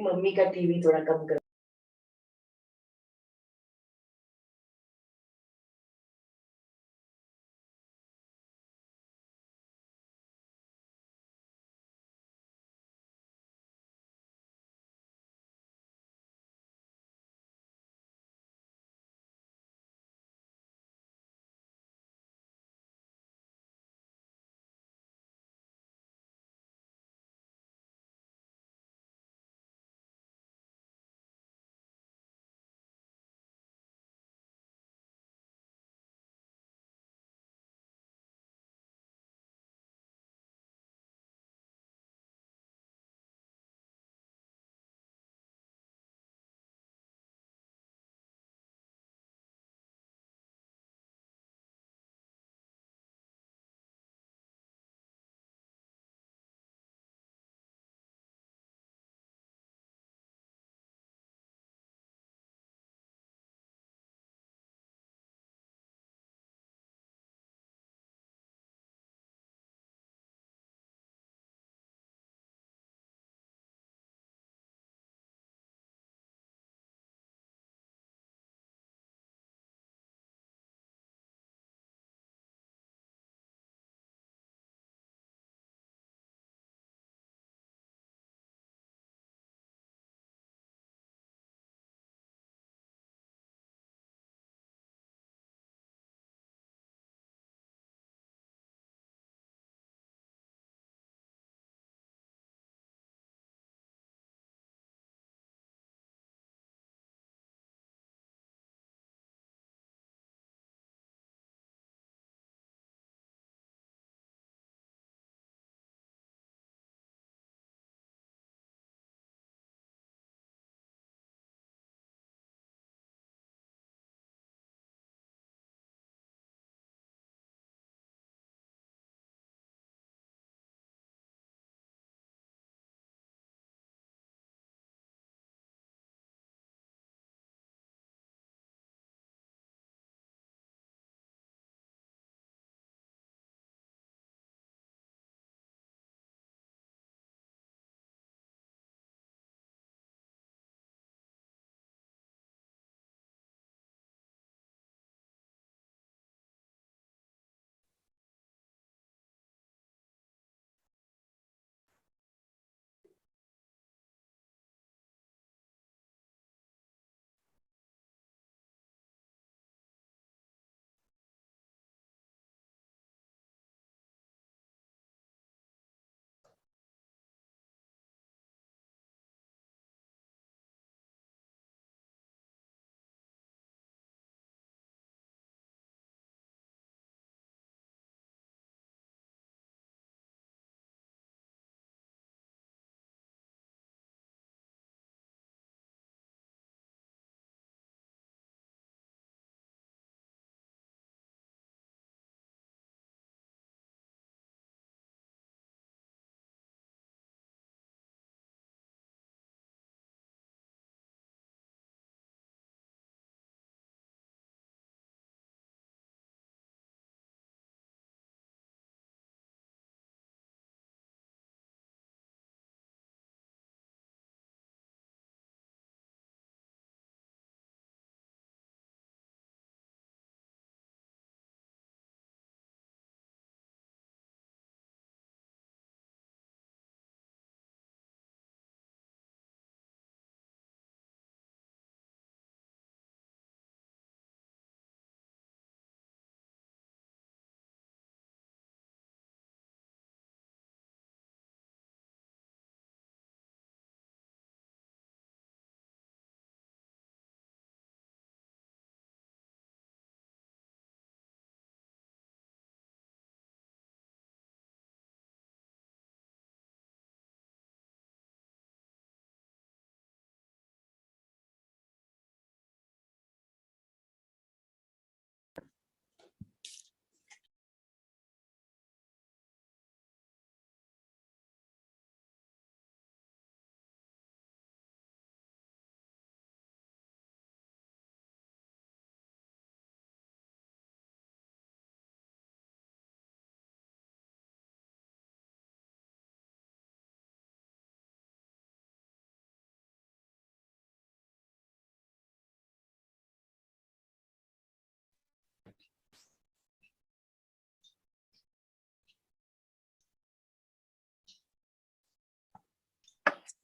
Mummy का TV थोड़ा कम कर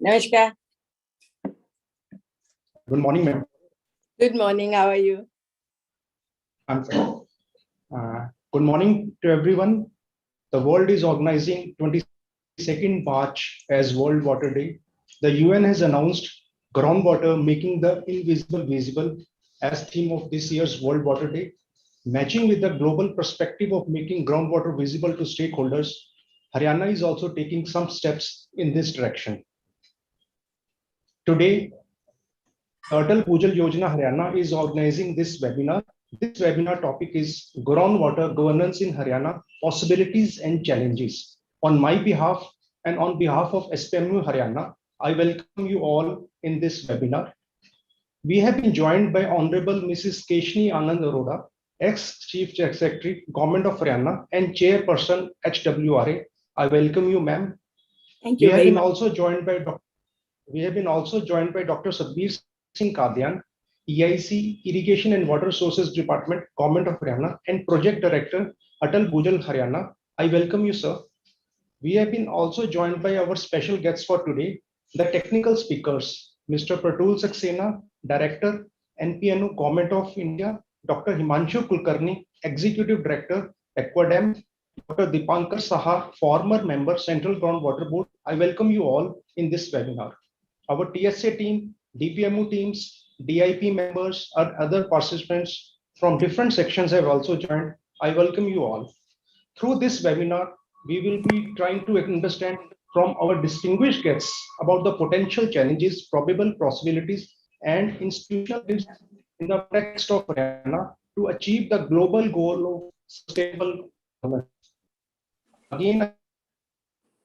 Namaskar. Good morning, ma'am. Good morning. How are you? I'm fine. Good morning to everyone. The world is organizing 22nd March as World Water Day. The UN has announced groundwater making the invisible visible as theme of this year's World Water Day. Matching with the global perspective of making groundwater visible to stakeholders, Haryana is also taking some steps in this direction. Today, Atal Bhujal Yojana Haryana is organizing this webinar. This webinar topic is groundwater governance in Haryana, possibilities and challenges. On my behalf and on behalf of SPMU Haryana, I welcome you all in this webinar. We have been joined by Honorable Mrs. Keshni Anand Arora, ex-Chief Secretary, Government of Haryana and Chairperson HWRA. I welcome you, ma'am. Thank you very much. We have been also joined by Dr. Satbir Singh Kadian, EIC, Irrigation and Water Sources Department, Government of Haryana, and Project Director, Atal Bhujal Haryana. I welcome you, sir. We have been also joined by our special guests for today, the technical speakers, Mr. Pratul Saxena, Director, NPNO, Government of India, Dr. Himanshu Kulkarni, Executive Director, Aquadem, Dr. Dipankar Saha, former member, Central Groundwater Board. I welcome you all in this webinar. Our TSA team, DPMO teams, DIP members, and other participants from different sections have also joined. I welcome you all. Through this webinar, we will be trying to understand from our distinguished guests about the potential challenges, probable possibilities, and institutional risks in the context of Haryana to achieve the global goal of sustainable development. Again,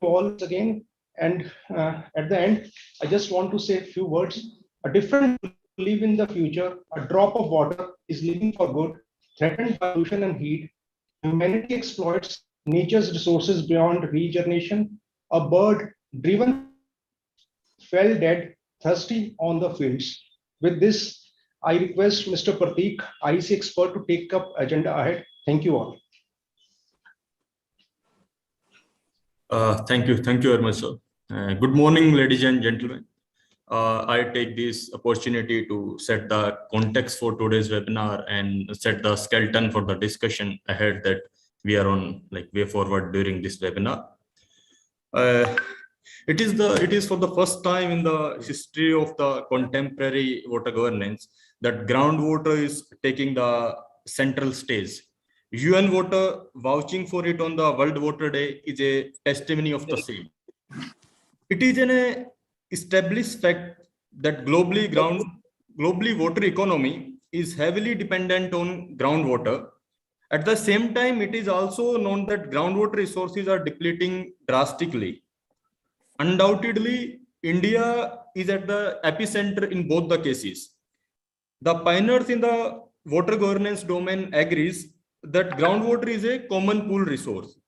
all again, and at the end, I just want to say a few words. A different live in the future. A drop of water is living for good, threatened by pollution and heat. Humanity exploits nature's resources beyond regeneration. A bird driven fell dead, thirsty on the fields. With this, I request Mr. Pratik, IC expert, to take up agenda ahead. Thank you all. Thank you very much, sir. Good morning, ladies and gentlemen. I take this opportunity to set the context for today's webinar and set the skeleton for the discussion ahead that we are on way forward during this webinar. It is for the first time in the history of the contemporary water governance that groundwater is taking the central stage. UN Water vouching for it on the World Water Day is a testimony of the same. It is an established fact that globally water economy is heavily dependent on groundwater. At the same time, it is also known that groundwater resources are depleting drastically. Undoubtedly, India is at the epicenter in both the cases. The pioneers in the water governance domain agrees that groundwater is a common pool resource.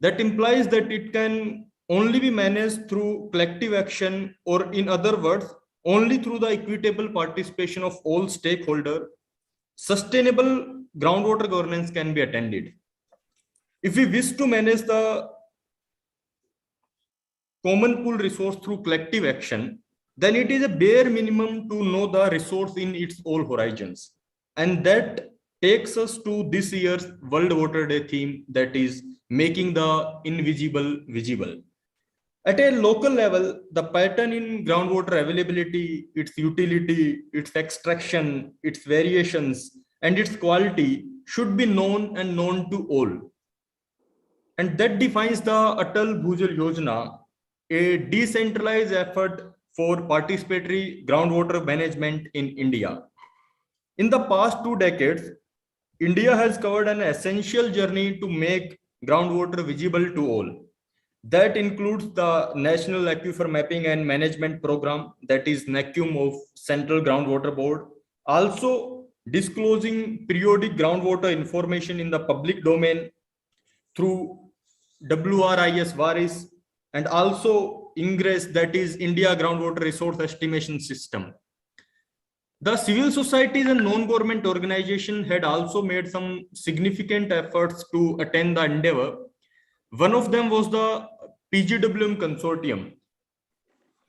That implies that it can only be managed through collective action, or in other words, only through the equitable participation of all stakeholders. Sustainable groundwater governance can be attended. If we wish to manage the common pool resource through collective action, then it is a bare minimum to know the resource in its all horizons. And that takes us to this year's World Water Day theme, that is making the invisible visible. At a local level, the pattern in groundwater availability, its utility, its extraction, its variations, and its quality should be known and known to all. And that defines the Atal Bhujal Yojana, a decentralized effort for participatory groundwater management in India. In the past 2 decades, India has covered an essential journey to make groundwater visible to all. That includes the National Aquifer Mapping and Management Program, that is NACUM of Central Groundwater Board, also disclosing periodic groundwater information in the public domain through WRIS VARIS, and also INGRESS, that is India Groundwater Resource Estimation System. The civil societies and non-government organizations had also made some significant efforts to attend the endeavor. One of them was the PGWM Consortium.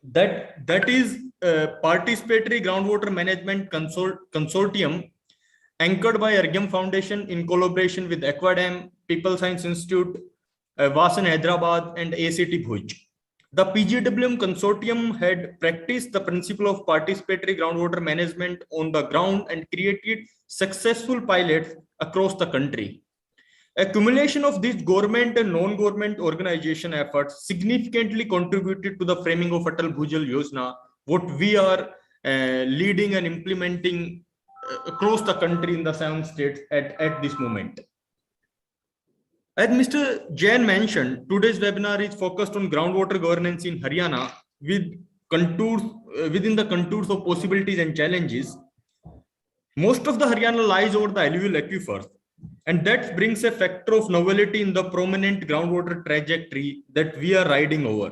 that is participatory groundwater management consortium anchored by Argyam Foundation in collaboration with Aquadam, People Science Institute, Vasan Hyderabad, and ACT Bhuj. The PGWM consortium had practiced the principle of participatory groundwater management on the ground and created successful pilots across the country. Accumulation of these government and non-government organization efforts significantly contributed to the framing of Atal Bhujal Yojana, what we are leading and implementing across the country in the 7 states at this moment. As Mr. Jain mentioned, today's webinar is focused on groundwater governance in Haryana with contours within the contours of possibilities and challenges. Most of the Haryana lies over the alluvial aquifers, and that brings a factor of novelty in the prominent groundwater trajectory that we are riding over.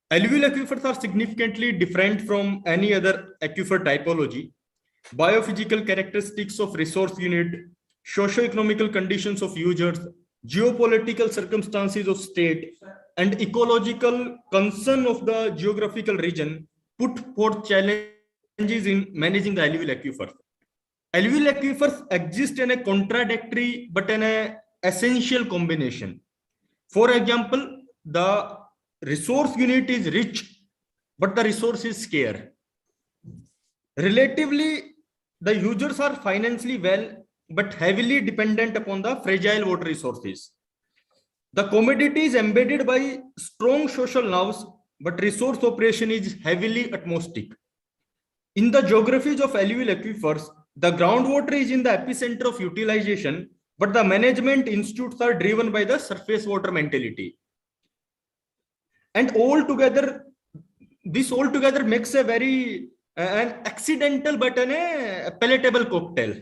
Alluvial aquifers are significantly different from any other aquifer typology. Biophysical characteristics of resource unit, socio-economical conditions of users, geopolitical circumstances of state, and ecological concern of the geographical region put forth challenges in managing the alluvial aquifers. Alluvial aquifers exist in a contradictory but in an essential combination. For example, the resource unit is rich, but the resource is scarce. Relatively, the users are financially well, but heavily dependent upon the fragile water resources. The commodity is embedded by strong social nerves, but resource operation is heavily atmospheric. In the geographies of alluvial aquifers, the groundwater is in the epicenter of utilization, but the management institutes are driven by the surface water mentality. And this altogether makes a very an accidental but a palatable cocktail.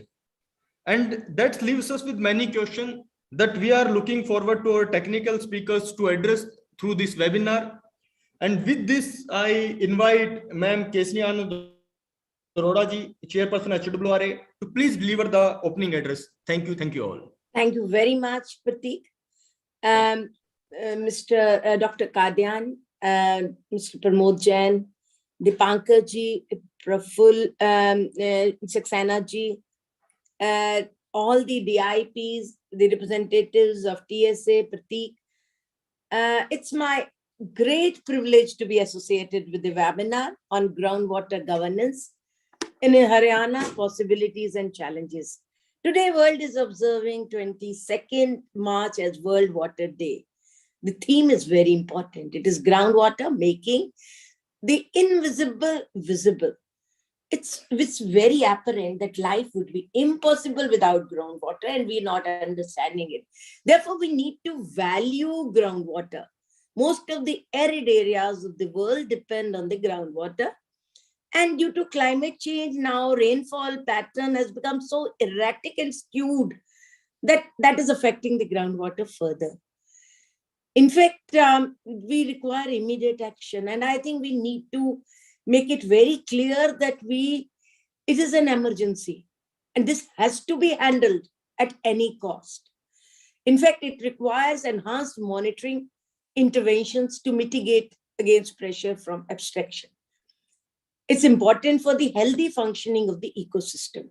And that leaves us with many questions that we are looking forward to our technical speakers to address through this webinar. And with this, I invite Ma'am Kesniano Daroda-ji, Chairperson HWRA, to please deliver the opening address. Thank you all. Thank you very much, Pratik. Mr. Dr. Kadian, Mr. Pramod Jain, Dipankar ji, Praful Saxena ji, all the DIPs, the representatives of TSA, Pratik. It's my great privilege to be associated with the webinar on groundwater governance in Haryana, possibilities and challenges. Today, world is observing 22nd March as World Water Day. The theme is very important. It is groundwater, making the invisible visible. It's very apparent that life would be impossible without groundwater, and we're not understanding it. Therefore, we need to value groundwater. Most of the arid areas of the world depend on the groundwater. And due to climate change, now rainfall pattern has become so erratic and skewed that is affecting the groundwater further. In fact, we require immediate action. And I think we need to make it very clear that it is an emergency. And this has to be handled at any cost. In fact, it requires enhanced monitoring interventions to mitigate against pressure from abstraction. It's important for the healthy functioning of the ecosystem.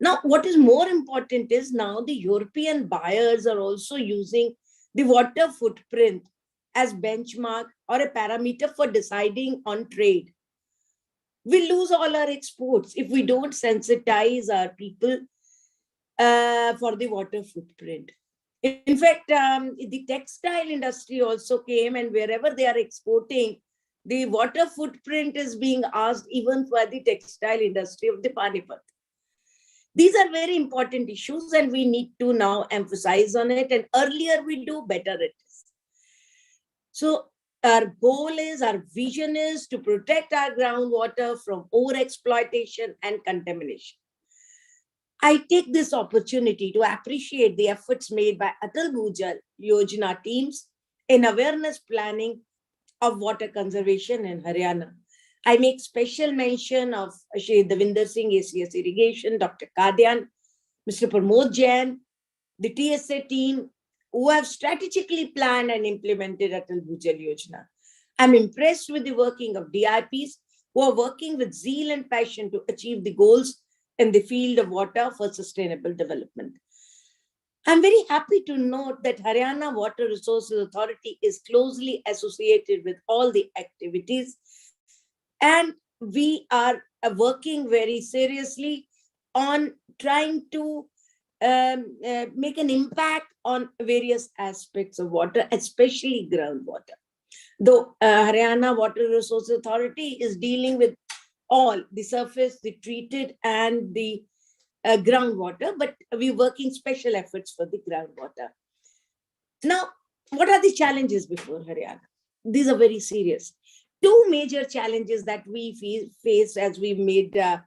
Now, what is more important is now the European buyers are also using the water footprint as benchmark or a parameter for deciding on trade. We lose all our exports if we don't sensitize our people for the water footprint. In fact, the textile industry also came, and wherever they are exporting, the water footprint is being asked even for the textile industry of the Panipat. These are very important issues, and we need to now emphasize on it. And earlier we do, better it is. So our goal is, our vision is to protect our groundwater from overexploitation and contamination. I take this opportunity to appreciate the efforts made by Atal Bhujal Yojana teams in awareness planning of water conservation in Haryana. I make special mention of Shri Davinder Singh, ACS Irrigation, Dr. Kadian, Mr. Pramod Jain, the TSA team, who have strategically planned and implemented Atal Bhujal Yojana. I'm impressed with the working of DIPs who are working with zeal and passion to achieve the goals in the field of water for sustainable development. I'm very happy to note that Haryana Water Resources Authority is closely associated with all the activities, and we are working very seriously on trying to make an impact on various aspects of water, especially groundwater. Though Haryana Water Resources Authority is dealing with all the surface, the treated, and the groundwater, but we're working special efforts for the groundwater. Now, what are the challenges before Haryana? These are very serious. Two major challenges that we face as we made a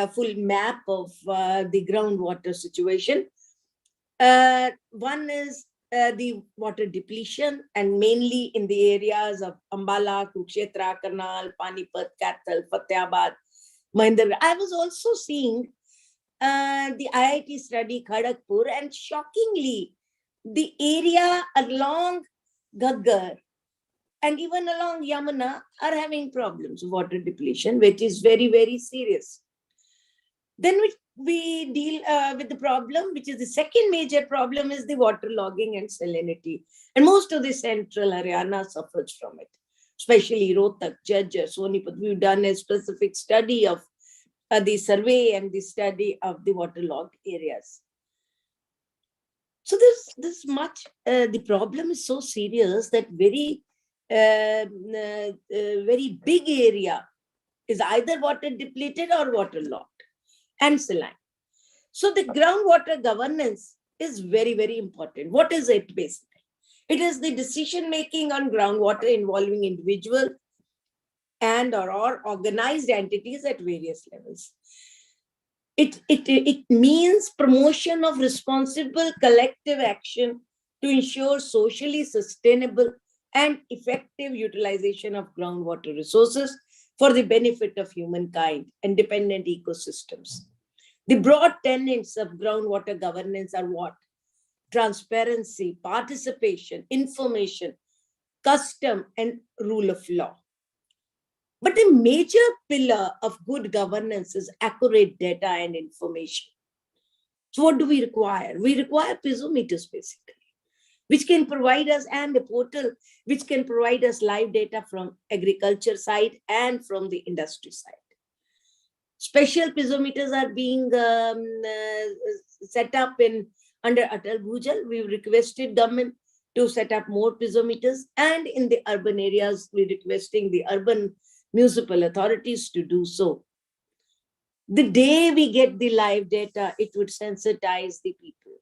full map of the groundwater situation. One is the water depletion, and mainly in the areas of Ambala, Kurukshetra, Karnal, Panipat, Kathal, Fatehbad, Mahindra. I was also seeing the IIT study Kharagpur, and shockingly, the area along Ghaggar and even along Yamuna are having problems of water depletion, which is very, very serious. Then we deal with the problem, which is the second major problem, is the water logging and salinity. And most of the central Haryana suffers from it, especially Rohtak, Jhajjar, Sonipat. We've done a specific study of the survey and the study of the waterlogged areas. So this much, the problem is so serious that very big area is either water depleted or waterlogged and saline. So the groundwater governance is very, very important. What is it basically? It is the decision making on groundwater involving individual and or organized entities at various levels. It means promotion of responsible collective action to ensure socially sustainable and effective utilization of groundwater resources for the benefit of humankind and dependent ecosystems. The broad tenets of groundwater governance are what? Transparency, participation, information, custom, and rule of law. But the major pillar of good governance is accurate data and information. So what do we require? We require piezometers basically, which can provide us, and a portal which can provide us live data from agriculture side and from the industry side. Special piezometers are being set up under Atal Bhujal. We requested government to set up more piezometers, and in the urban areas, we're requesting the urban municipal authorities to do so. The day we get the live data, it would sensitize the people.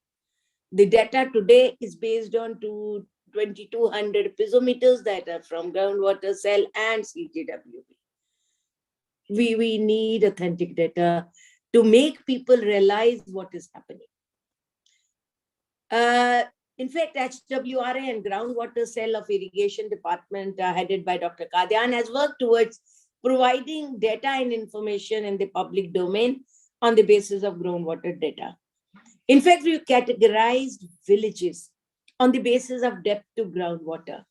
The data today is based on 2,200 piezometers that are from groundwater cell and CGWB. We need authentic data to make people realize what is happening. In fact, HWRA and Groundwater Cell of Irrigation Department, headed by Dr. Kadian, has worked towards providing data and information in the public domain on the basis of groundwater data. In fact, we categorized villages on the basis of depth to groundwater.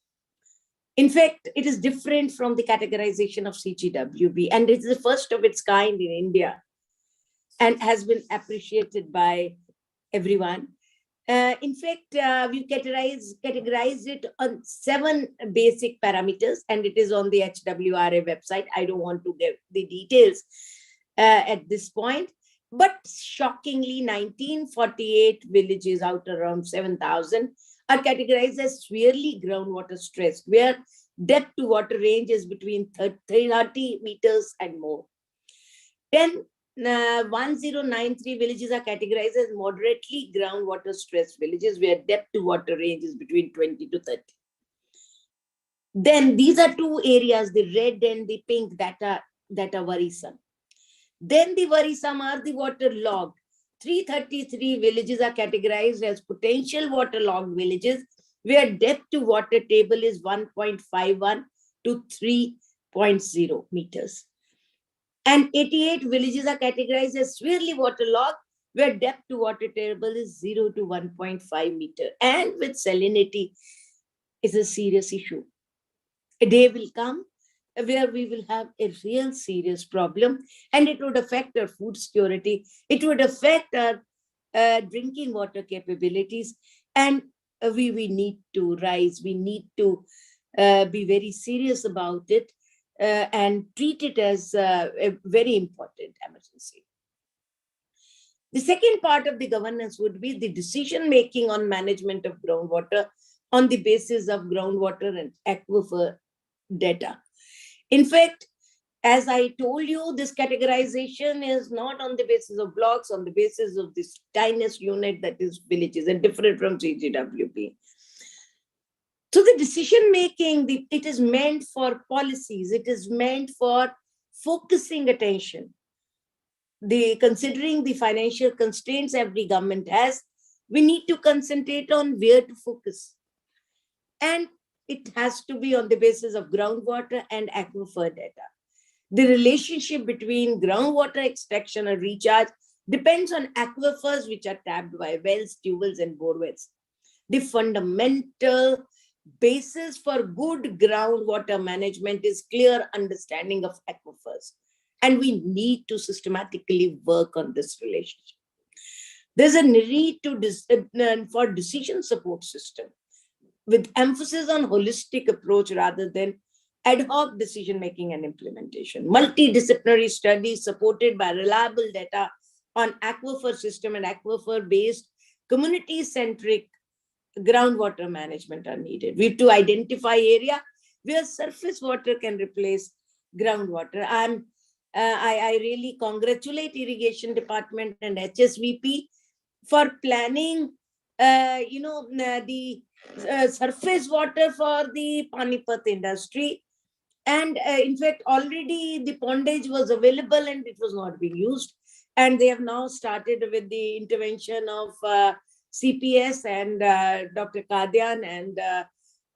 In fact, it is different from the categorization of CGWB, and it's the first of its kind in India and has been appreciated by everyone. In fact, we categorized it on 7 basic parameters, and it is on the HWRA website. I don't want to give the details at this point, but shockingly, 1948 villages out around 7,000 are categorized as severely groundwater stressed, where depth to water range is between 30 meters and more. 1093 villages are categorized as moderately groundwater stressed villages, where depth to water range is between 20 to 30. Then these are 2 areas, the red and the pink, that are worrisome. Then the worrisome are the waterlogged. 333 villages are categorized as potential waterlogged villages, where depth to water table is 1.51 to 3.0 meters. And 88 villages are categorized as severely waterlogged, where depth to water table is 0 to 1.5 meter. And with salinity is a serious issue. a day will come where we will have a real serious problem, and it would affect our food security. It would affect our drinking water capabilities, and we need to rise. We need to be very serious about it and treat it as a very important emergency. The second part of the governance would be the decision making on management of groundwater on the basis of groundwater and aquifer data. In fact, as I told you, this categorization is not on the basis of blocks, on the basis of this tiniest unit that is villages and different from CGWP. So the decision making, it is meant for policies. It is meant for focusing attention. Considering the financial constraints every government has, we need to concentrate on where to focus. And it has to be on the basis of groundwater and aquifer data. The relationship between groundwater extraction and recharge depends on aquifers which are tapped by wells, tubewells, and borewells. The fundamental basis for good groundwater management is clear understanding of aquifers. And we need to systematically work on this relationship. There's a need for decision support system with emphasis on holistic approach rather than ad hoc decision-making and implementation. Multidisciplinary studies supported by reliable data on aquifer system and aquifer-based community-centric groundwater management are needed. We have to identify area where surface water can replace groundwater. I really congratulate Irrigation Department and HSVP for planning, the surface water for the Panipat industry. And in fact, already the pondage was available and it was not being used. And they have now started with the intervention of CPS and Dr. Kadian and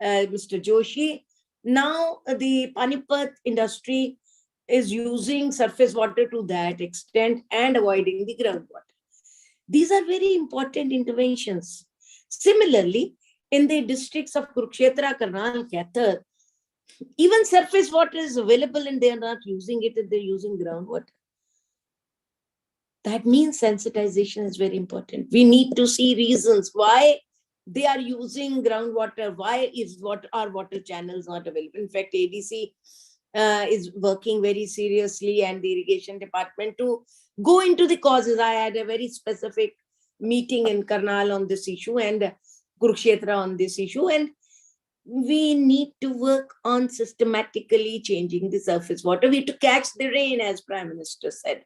Mr. Joshi. Now the Panipat industry is using surface water to that extent and avoiding the groundwater. These are very important interventions. Similarly, in the districts of Kurukshetra, Karnal, Kathar, even surface water is available and they are not using it, and they're using groundwater. That means sensitization is very important. We need to see reasons why they are using groundwater, why are water channels not available. In fact, ADC is working very seriously, and the Irrigation Department to go into the causes. I had a very specific meeting in Karnal on this issue and Kurukshetra on this issue, and we need to work on systematically changing the surface water. We have to catch the rain, as Prime Minister said.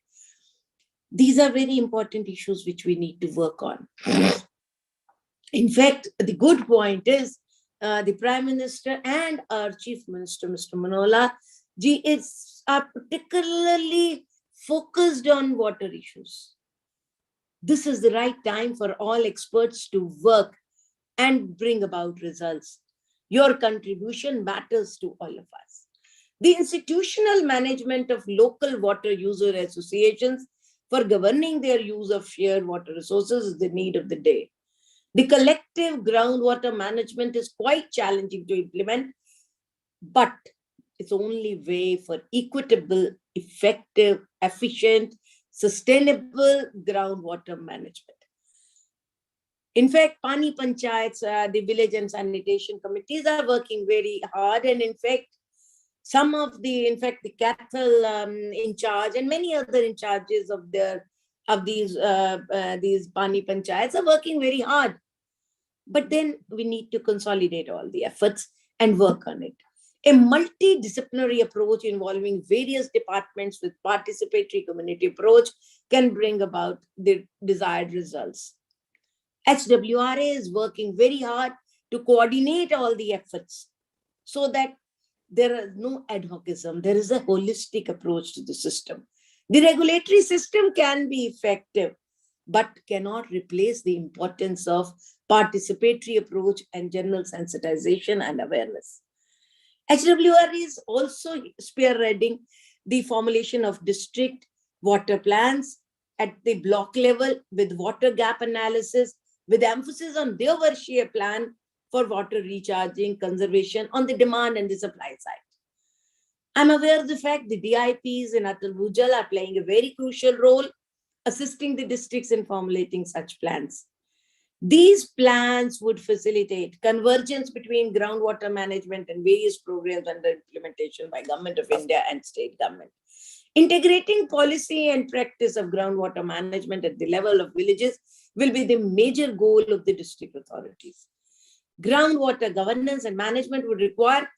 These are very important issues which we need to work on. In fact, the good point is the Prime Minister and our Chief Minister, Mr. Manola ji, are particularly focused on water issues. This is the right time for all experts to work and bring about results. Your contribution matters to all of us. The institutional management of local water user associations for governing their use of shared water resources is the need of the day. The collective groundwater management is quite challenging to implement, but it's only way for equitable, effective, efficient, sustainable groundwater management. In fact, Pani Panchayats, the village and sanitation committees are working very hard. And in fact, some of the cattle in charge and many other in charges of these Pani Panchayats are working very hard. But then we need to consolidate all the efforts and work on it. A multidisciplinary approach involving various departments with participatory community approach can bring about the desired results. HWRA is working very hard to coordinate all the efforts so that there is no ad hocism. There is a holistic approach to the system. The regulatory system can be effective, but cannot replace the importance of participatory approach and general sensitization and awareness. HWRA is also spearheading the formulation of district water plans at the block level with water gap analysis, with emphasis on their Varshia plan for water recharging, conservation on the demand and the supply side. I'm aware of the fact the DIPs in Atal Bhujal are playing a very crucial role, assisting the districts in formulating such plans. These plans would facilitate convergence between groundwater management and various programs under implementation by Government of India and state government. Integrating policy and practice of groundwater management at the level of villages will be the major goal of the district authorities. Groundwater governance and management would require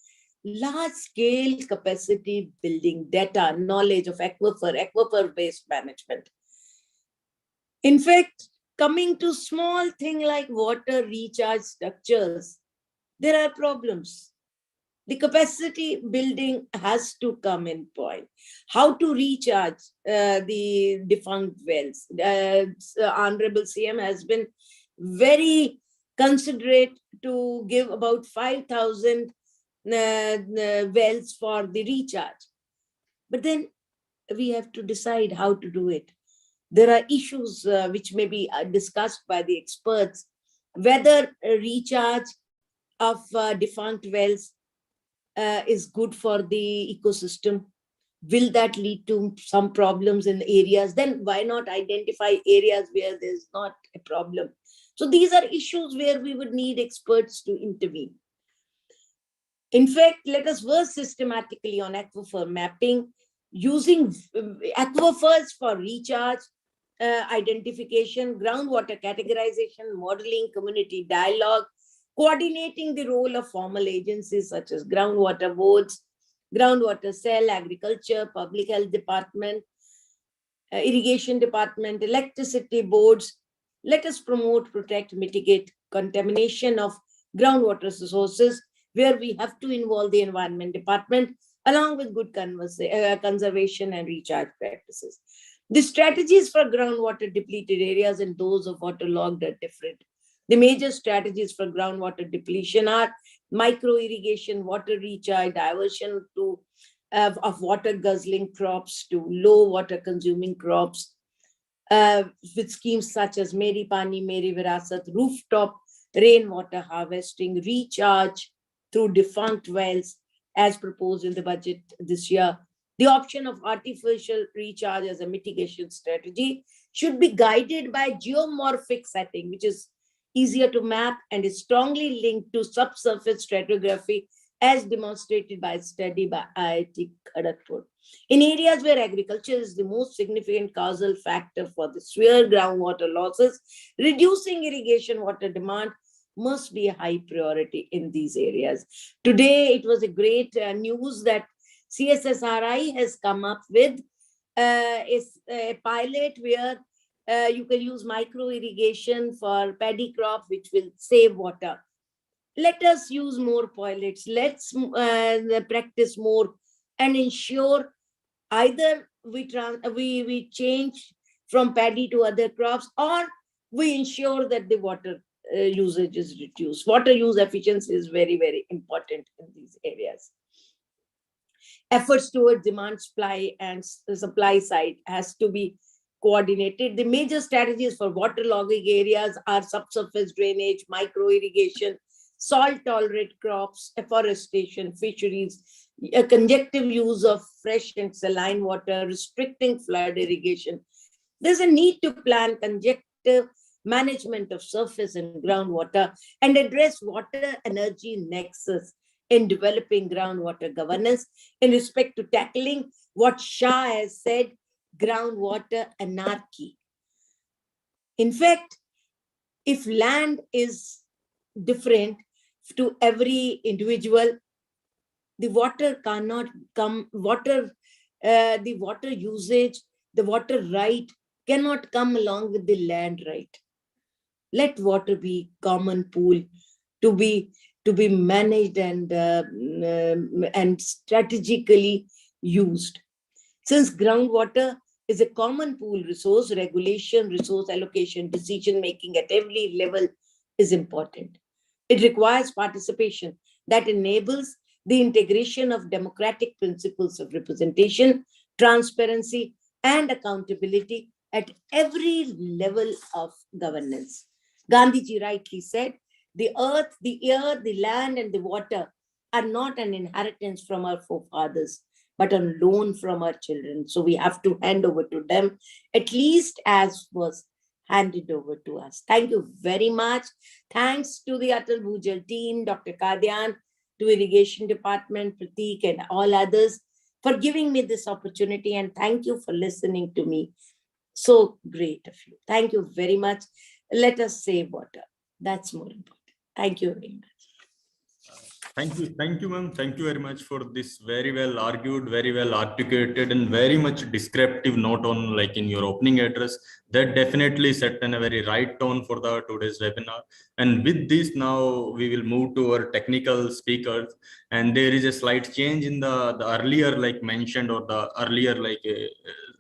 large-scale capacity building, data, knowledge of aquifer-based management. In fact, coming to small thing like water recharge structures, there are problems. The capacity building has to come in point. How to recharge the defunct wells. Honorable CM has been very considerate to give about 5,000 wells for the recharge. But then we have to decide how to do it. There are issues which may be discussed by the experts, whether a recharge of defunct wells is good for the ecosystem. Will that lead to some problems in areas? Then why not identify areas where there's not a problem? So these are issues where we would need experts to intervene. In fact, let us work systematically on aquifer mapping, using aquifers for recharge, identification, groundwater categorization, modeling, community dialogue, coordinating the role of formal agencies such as groundwater boards, groundwater cell, agriculture, public health department, irrigation department, electricity boards. Let us promote, protect, mitigate contamination of groundwater sources, where we have to involve the environment department along with good conservation and recharge practices. The strategies for groundwater depleted areas and those of waterlogged are different. The major strategies for groundwater depletion are micro irrigation, water recharge, diversion of water guzzling crops to low water consuming crops, with schemes such as Meri Pani, Meri Virasat, rooftop rainwater harvesting, recharge through defunct wells as proposed in the budget this year. The option of artificial recharge as a mitigation strategy should be guided by geomorphic setting, which is easier to map and is strongly linked to subsurface stratigraphy as demonstrated by a study by IIT Kharagpur. In areas where agriculture is the most significant causal factor for the severe groundwater losses, reducing irrigation water demand must be a high priority in these areas. Today, it was a great news that CSSRI has come up with a pilot where you can use micro irrigation for paddy crop, which will save water. Let us use more pilots. Let's practice more and ensure either we change from paddy to other crops, or we ensure that the water usage is reduced. Water use efficiency is very, very important in these areas. Efforts towards demand supply and supply side has to be coordinated. The major strategies for waterlogging areas are subsurface drainage, micro irrigation, salt tolerant crops, afforestation, fisheries, a conjunctive use of fresh and saline water, restricting flood irrigation. There's a need to plan conjunctive management of surface and groundwater and address water energy nexus in developing groundwater governance in respect to tackling what Shah has said, groundwater anarchy. In fact, if land is different to every individual, the water cannot come, the water usage, the water right cannot come along with the land right. Let water be common pool to be managed and strategically used. Since groundwater is a common pool resource, regulation, resource allocation, decision making at every level is important. It requires participation that enables the integration of democratic principles of representation, transparency, and accountability at every level of governance. Gandhiji rightly said, The earth, the air, the land, and the water are not an inheritance from our forefathers, but a loan from our children. So we have to hand over to them, at least as was handed over to us. Thank you very much. Thanks to the Atal Bhujal team, Dr. Kadian, to Irrigation Department, Pratik, and all others for giving me this opportunity. And thank you for listening to me. So great of you. Thank you very much. Let us save water. That's more important. Thank you very much. Thank you, ma'am. Thank you very much for this very well argued, very well articulated, and very much descriptive note on, like, in your opening address. That definitely set a very right tone for the today's webinar. And with this, now we will move to our technical speakers. And there is a slight change in the earlier, like, mentioned, or the earlier, like,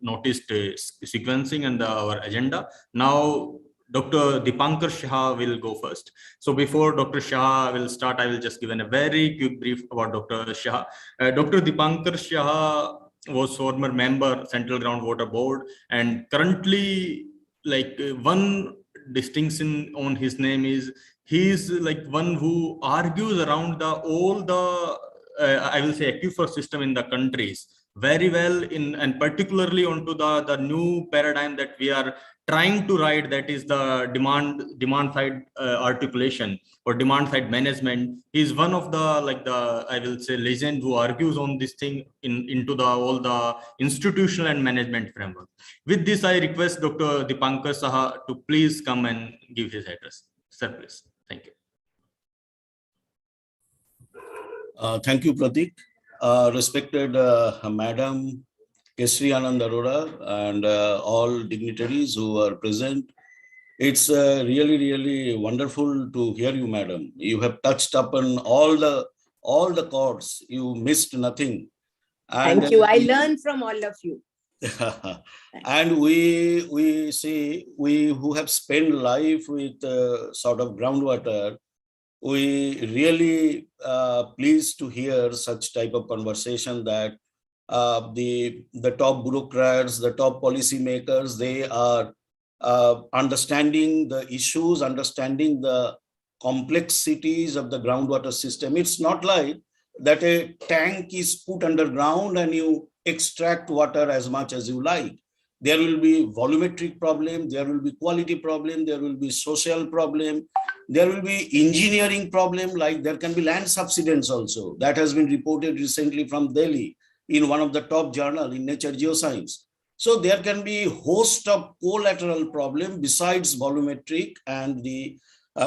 noticed sequencing and our agenda. Now Dr. Dipankar Shah will go first. So before Dr. Shah will start, I will just give a very quick brief about Dr. Shah. Dr. Dipankar Shah was former member Central Groundwater Board, and currently, like, one distinction on his name is he is like one who argues around all the I will say aquifer system in the countries very well, and particularly onto the new paradigm that we are trying to write, that is the demand side articulation or demand side management. He's one of the I will say legend who argues on this thing into all the institutional and management framework. With this, I request Dr. Dipankar Saha to please come and give his address. Sir, please. Thank you. Thank you, Pratik. Respected Madam Kesri Anand Arora and all dignitaries who are present. It's really, really wonderful to hear you, Madam. You have touched upon all the chords. You missed nothing. And thank you. I learned from all of you. And we who have spent life with sort of groundwater, we really pleased to hear such type of conversation that the top bureaucrats, the top policymakers, they are understanding the issues, understanding the complexities of the groundwater system. It's not like that a tank is put underground and you extract water as much as you like. There will be volumetric problem, there will be quality problem, there will be social problem, there will be engineering problem, like there can be land subsidence also. That has been reported recently from Delhi in one of the top journal in Nature Geoscience. So there can be host of collateral problem besides volumetric and the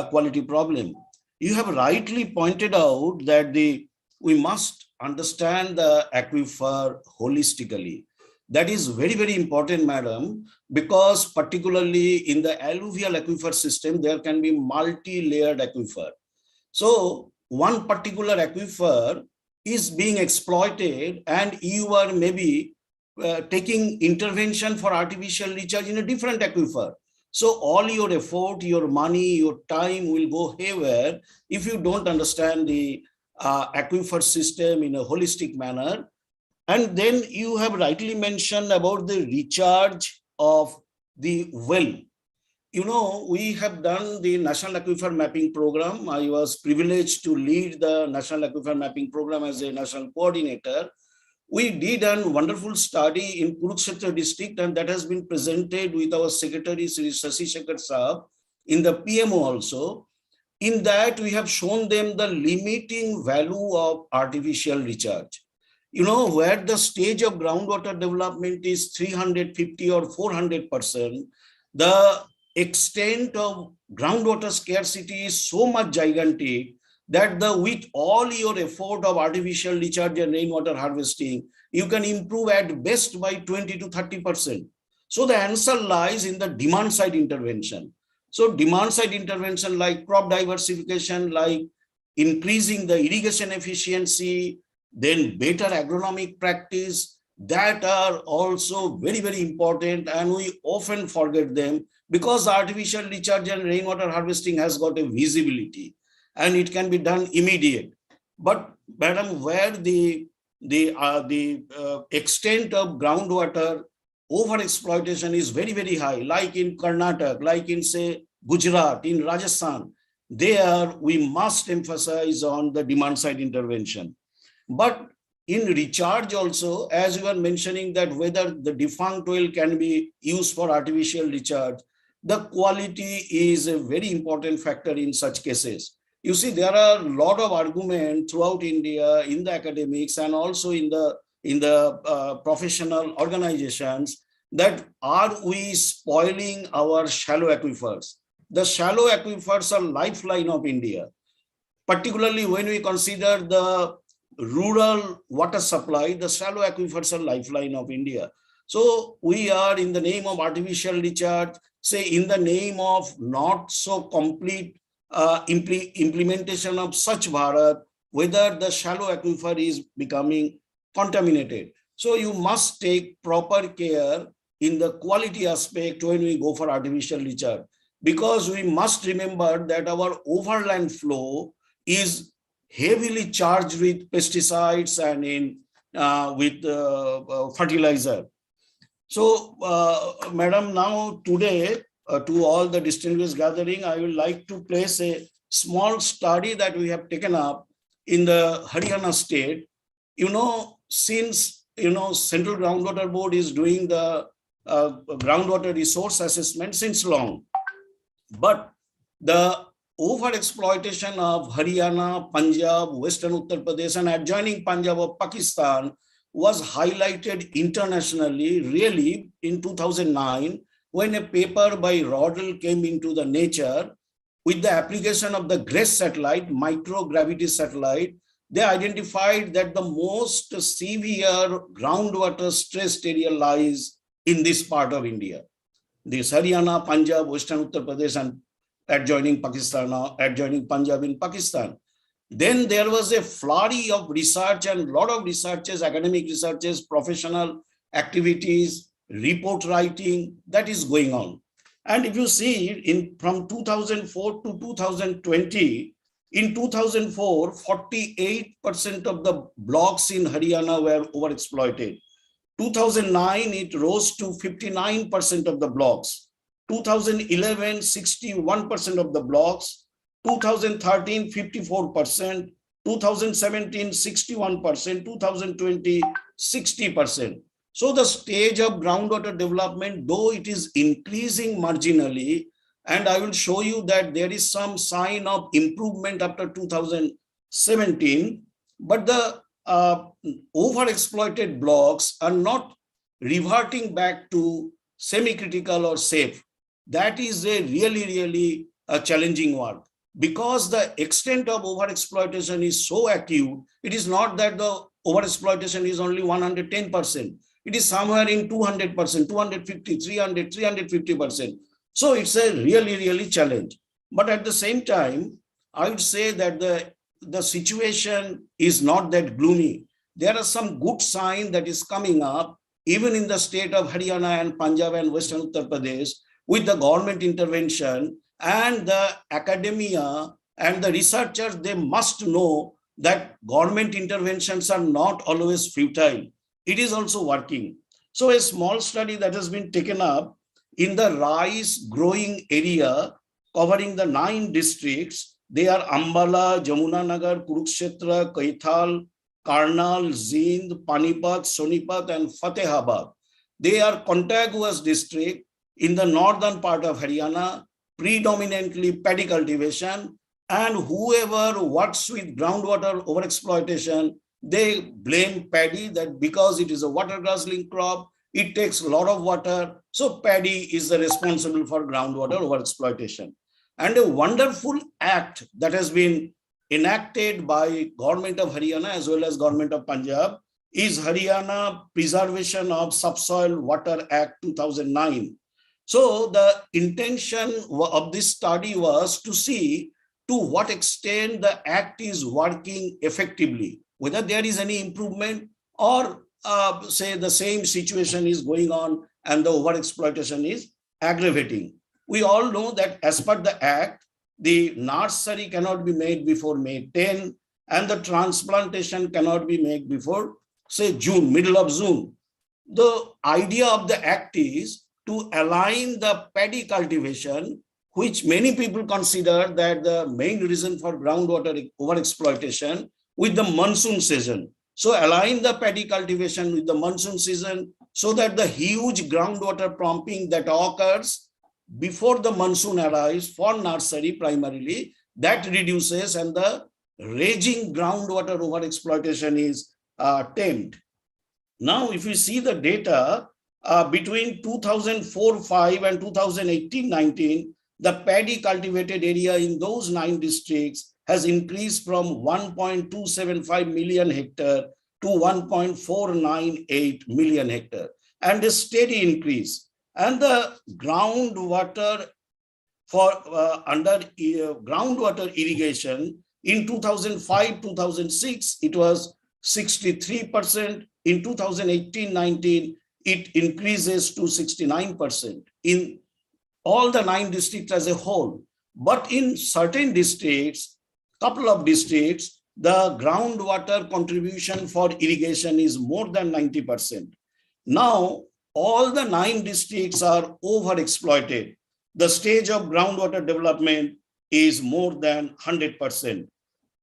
quality problem. You have rightly pointed out that we must understand the aquifer holistically. That is very, very important, Madam, because particularly in the alluvial aquifer system, there can be multi-layered aquifer. So one particular aquifer is being exploited and you are maybe taking intervention for artificial recharge in a different aquifer. So all your effort, your money, your time will go haywire if you don't understand the aquifer system in a holistic manner. And then you have rightly mentioned about the recharge of the well. You know, we have done the National Aquifer Mapping Program. I was privileged to lead the National Aquifer Mapping Program as a national coordinator. We did a wonderful study in Kurukshetra district, and that has been presented with our Secretary, Sri Shashi Shekhar Saab, in the PMO also. In that, we have shown them the limiting value of artificial recharge. You know, where the stage of groundwater development is 350 or 400%, the extent of groundwater scarcity is so much gigantic that with all your effort of artificial recharge and rainwater harvesting, you can improve at best by 20 to 30%. So the answer lies in the demand side intervention. So demand side intervention like crop diversification, like increasing the irrigation efficiency, then better agronomic practice, that are also very, very important, and we often forget them because artificial recharge and rainwater harvesting has got a visibility and it can be done immediate. But Madam, where the extent of groundwater overexploitation is very, very high, like in Karnataka, like in say Gujarat, in Rajasthan, there we must emphasize on the demand side intervention. But in recharge also, as you were mentioning that whether the defunct oil can be used for artificial recharge, the quality is a very important factor in such cases. You see, there are a lot of arguments throughout India in the academics and also in the professional organizations that are we spoiling our shallow aquifers? The shallow aquifers are lifeline of India, particularly when we consider the rural water supply. The shallow aquifers are lifeline of India. So we are in the name of artificial recharge, say in the name of not so complete implementation of Swachh Bharat, whether the shallow aquifer is becoming contaminated. So you must take proper care in the quality aspect when we go for artificial recharge, because we must remember that our overland flow is heavily charged with pesticides and with fertilizer. So, Madam, now today, to all the distinguished gathering, I would like to place a small study that we have taken up in the Haryana state. Since Central Groundwater Board is doing the groundwater resource assessment since long, but the overexploitation of Haryana, Punjab, Western Uttar Pradesh and adjoining Punjab of Pakistan was highlighted internationally really in 2009 when a paper by Rodel came into the Nature with the application of the GRACE satellite, microgravity satellite. They identified that the most severe groundwater stressed area lies in this part of India. This Haryana, Punjab, Western Uttar Pradesh and adjoining Pakistan, adjoining Punjab in Pakistan. Then there was a flurry of research and a lot of researches, academic researches, professional activities, report writing that is going on. And if you see from 2004 to 2020, in 2004, 48% of the blocks in Haryana were overexploited. 2009, it rose to 59% of the blocks. 2011, 61% of the blocks. 2013, 54%. 2017, 61%. 2020, 60%. So the stage of groundwater development, though it is increasing marginally, and I will show you that there is some sign of improvement after 2017, but the overexploited blocks are not reverting back to semi-critical or safe. That is a really challenging work, because the extent of overexploitation is so acute. It is not that the overexploitation is only 110%. It is somewhere in 200%, 250, 300, 350%. So it's a really challenge. But at the same time, I would say that the situation is not that gloomy. There are some good signs that is coming up, even in the state of Haryana and Punjab and Western Uttar Pradesh, with the government intervention and the academia and the researchers. They must know that government interventions are not always futile. It is also working. So a small study that has been taken up in the rice growing area covering the 9 districts. They are Ambala, Jamunanagar, Kurukshetra, Kaithal, Karnal, Jind, Panipat, Sonipat and Fatehabad. They are contiguous districts in the northern part of Haryana, predominantly paddy cultivation, and whoever works with groundwater overexploitation, they blame paddy, that because it is a water guzzling crop, it takes a lot of water. So paddy is the responsible for groundwater overexploitation. And a wonderful act that has been enacted by government of Haryana as well as government of Punjab is Haryana Preservation of Subsoil Water Act 2009. So the intention of this study was to see to what extent the act is working effectively, whether there is any improvement or say the same situation is going on and the overexploitation is aggravating. We all know that as per the act, the nursery cannot be made before May 10 and the transplantation cannot be made before say June, middle of June. The idea of the act is to align the paddy cultivation which many people consider that the main reason for groundwater overexploitation with the monsoon season. So align the paddy cultivation with the monsoon season so that the huge groundwater pumping that occurs before the monsoon arrives for nursery primarily, that reduces and the raging groundwater overexploitation is tamed. Now, if you see the data between 2004-5 and 2018-19, the paddy cultivated area in those 9 districts has increased from 1.275 million hectare to 1.498 million hectare, and a steady increase. And the groundwater for under groundwater irrigation in 2005-2006, it was 63%. In 2018-19, it increases to 69% in all the 9 districts as a whole. But in certain districts, couple of districts, the groundwater contribution for irrigation is more than 90%. Now, all the 9 districts are overexploited. The stage of groundwater development is more than 100%.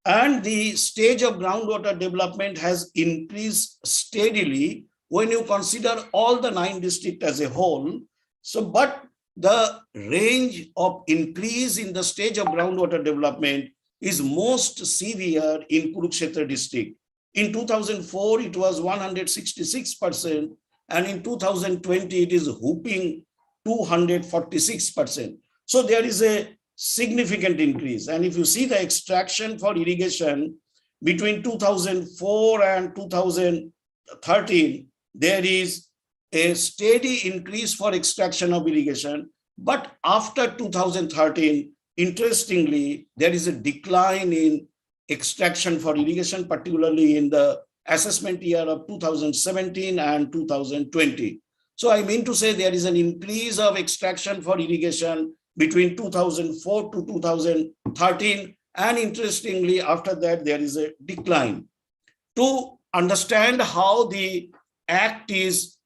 And the stage of groundwater development has increased steadily when you consider all the 9 districts as a whole. So, but the range of increase in the stage of groundwater development is most severe in Kurukshetra district. In 2004, it was 166%, and in 2020, it is whooping 246%. So there is a significant increase. And if you see the extraction for irrigation between 2004 and 2013, there is a steady increase for extraction of irrigation. But after 2013, interestingly, there is a decline in extraction for irrigation, particularly in the assessment year of 2017 and 2020. So I mean to say there is an increase of extraction for irrigation between 2004 to 2013. And interestingly, after that, there is a decline. To understand how the Act is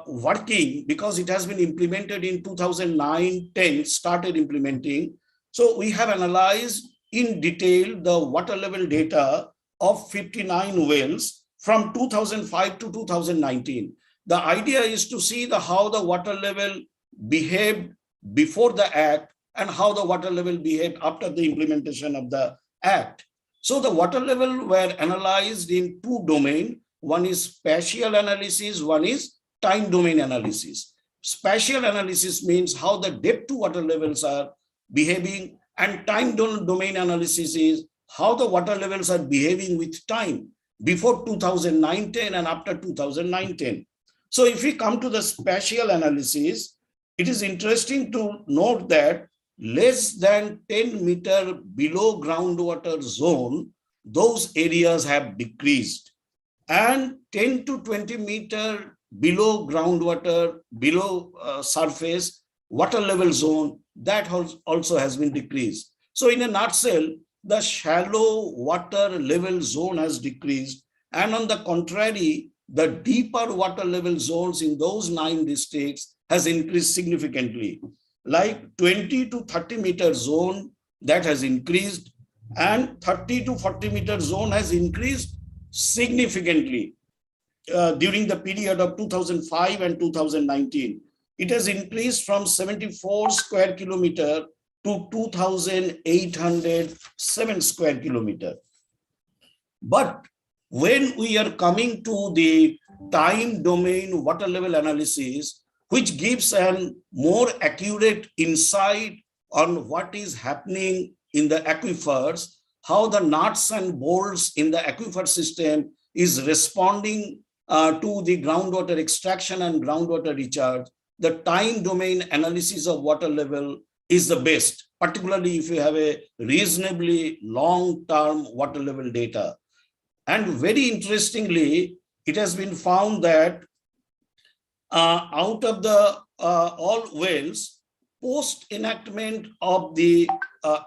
working, because it has been implemented in 2009-10, started implementing. So we have analyzed in detail the water level data of 59 wells from 2005 to 2019. The idea is to see how the water level behaved before the Act and how the water level behaved after the implementation of the Act. So the water level were analyzed in 2 domains. One is spatial analysis, one is time domain analysis. Spatial analysis means how the depth to water levels are behaving, and time domain analysis is how the water levels are behaving with time before 2009-10 and after 2009-10. So if we come to the spatial analysis, it is interesting to note that less than 10 meter below groundwater zone, those areas have decreased. And 10 to 20 meter below groundwater, below surface, water level zone, that also has been decreased. So in a nutshell, the shallow water level zone has decreased. And on the contrary, the deeper water level zones in those 9 districts has increased significantly. Like 20 to 30 meter zone, that has increased, and 30 to 40 meter zone has increased significantly during the period of 2005 and 2019. It has increased from 74 square kilometer to 2,807 square kilometer. But when we are coming to the time domain water level analysis, which gives a more accurate insight on what is happening in the aquifers, how the nuts and bolts in the aquifer system is responding to the groundwater extraction and groundwater recharge, the time domain analysis of water level is the best, particularly if you have a reasonably long-term water level data. And very interestingly, it has been found that out of the all wells, post enactment of the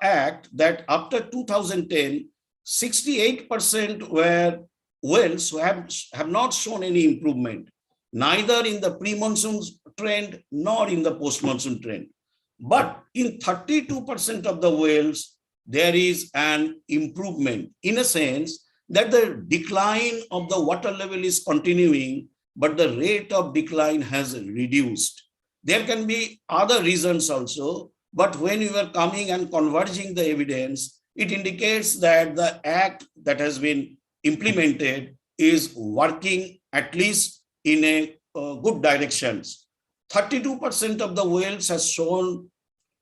Act, that after 2010, 68% were wells who have not shown any improvement, neither in the pre-monsoon trend nor in the post-monsoon trend. But in 32% of the wells, there is an improvement in a sense that the decline of the water level is continuing, but the rate of decline has reduced. There can be other reasons also, but when you are coming and converging the evidence, it indicates that the act that has been implemented is working at least in a good directions. 32% of the wells has shown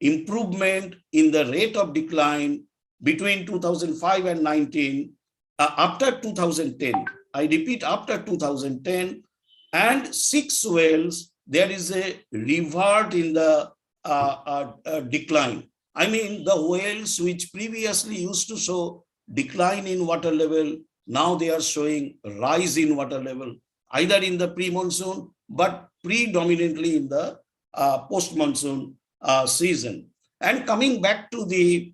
improvement in the rate of decline between 2005 and 19, after 2010. I repeat, after 2010, and 6 wells, there is a revert in the decline. I mean, the wells which previously used to show decline in water level, now they are showing rise in water level, either in the pre-monsoon, but predominantly in the post-monsoon season. And coming back to the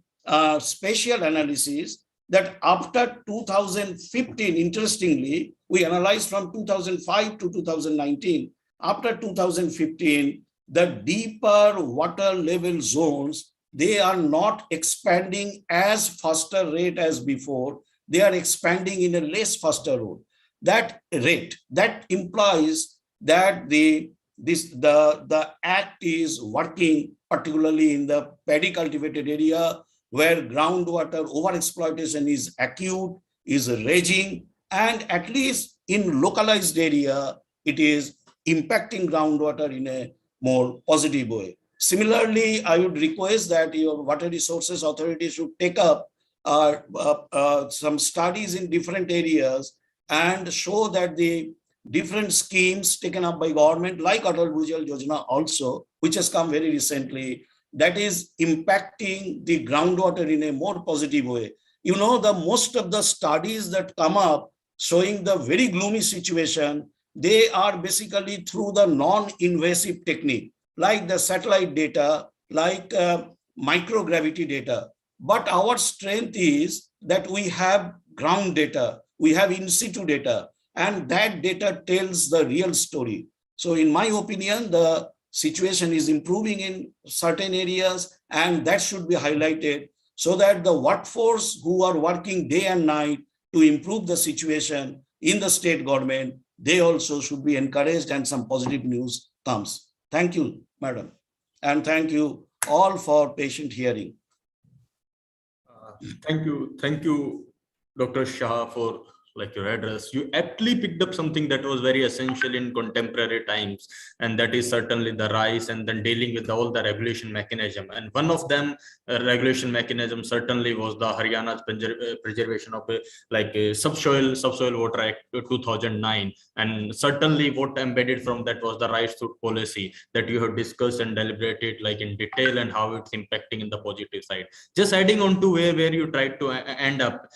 spatial analysis, that after 2015, interestingly, we analyzed from 2005 to 2019. After 2015, the deeper water level zones, they are not expanding as faster rate as before. They are expanding in a less faster rate. That implies that the act is working, particularly in the paddy cultivated area where groundwater overexploitation is acute, is raging, and at least in localized area, it is impacting groundwater in a more positive way. Similarly, I would request that your Water Resources Authority should take up some studies in different areas and show that the different schemes taken up by government, like Atal Bhujal Yojana also, which has come very recently, that is impacting the groundwater in a more positive way. You know, the most of the studies that come up showing the very gloomy situation, they are basically through the non-invasive technique, like the satellite data, like microgravity data. But our strength is that we have ground data, we have in situ data, and that data tells the real story. So in my opinion, the situation is improving in certain areas, and that should be highlighted so that the workforce who are working day and night to improve the situation in the state government, they also should be encouraged and some positive news comes. Thank you, madam. And thank you all for patient hearing. Thank you, Dr. Shah, for your address. You aptly picked up something that was very essential in contemporary times, and that is certainly the rise and then dealing with all the regulation mechanism. And one of them, regulation mechanism, certainly was the Haryana's preservation of subsoil water act 2009. And certainly what embedded from that was the rights to policy that you have discussed and deliberated in detail, and how it's impacting in the positive side. Just adding on to where you tried to end up,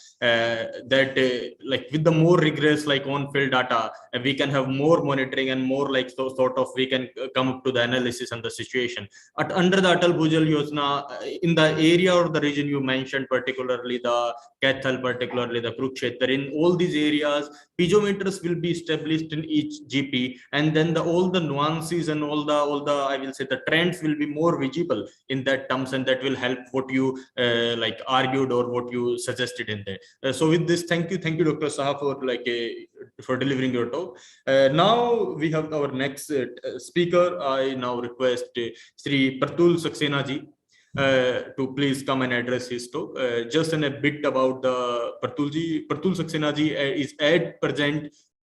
with the more rigorous on-field data, we can have more monitoring and more we can come up to the analysis and the situation. Under the Atal Bhujal Yojana, in the area or the region you mentioned, particularly the Kaithal, particularly the Kurukshetra, in all these areas, piezometers will be established in each GP, and then all the nuances and all the I will say the trends will be more visible in that terms, and that will help what you argued or what you suggested in there. So with this, thank you, Dr. Saha, for delivering your talk. Now we have our next speaker. I now request Sri Pratul Saxena ji to please come and address his talk. Just in a bit about the Pratul Saxena ji is at present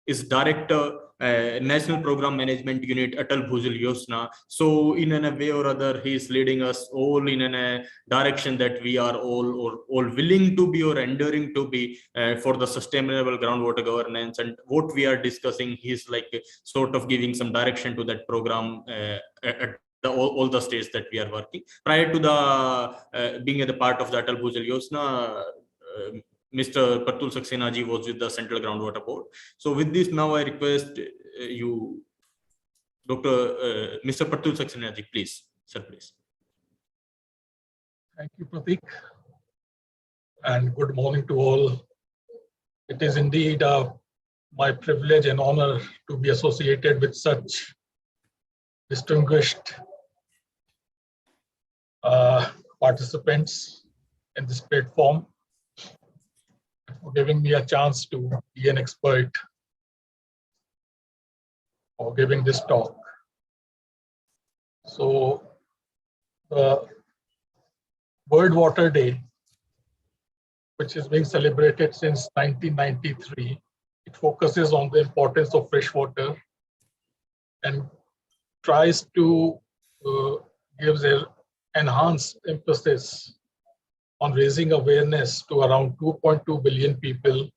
is director, National Program Management Unit, Atal Bhujal Yojana. So in a way or other, he is leading us all in a direction that we are all willing to be or enduring to be for the sustainable groundwater governance. And what we are discussing, he's sort of giving some direction to that program at all the states that we are working. Prior to the being a part of the Atal Bhujal Yojana, Mr. Pratul Saxena ji was with the Central Groundwater Board. So with this, now I request you, Mr. Pratul Saxena ji, please, sir, please. Thank you, Pratik, and good morning to all. It is indeed my privilege and honor to be associated with such distinguished participants in this platform, for giving me a chance to be an expert for giving this talk. So the World Water Day, which is being celebrated since 1993, it focuses on the importance of fresh water and tries to give an enhanced emphasis on raising awareness to around 2.2 billion people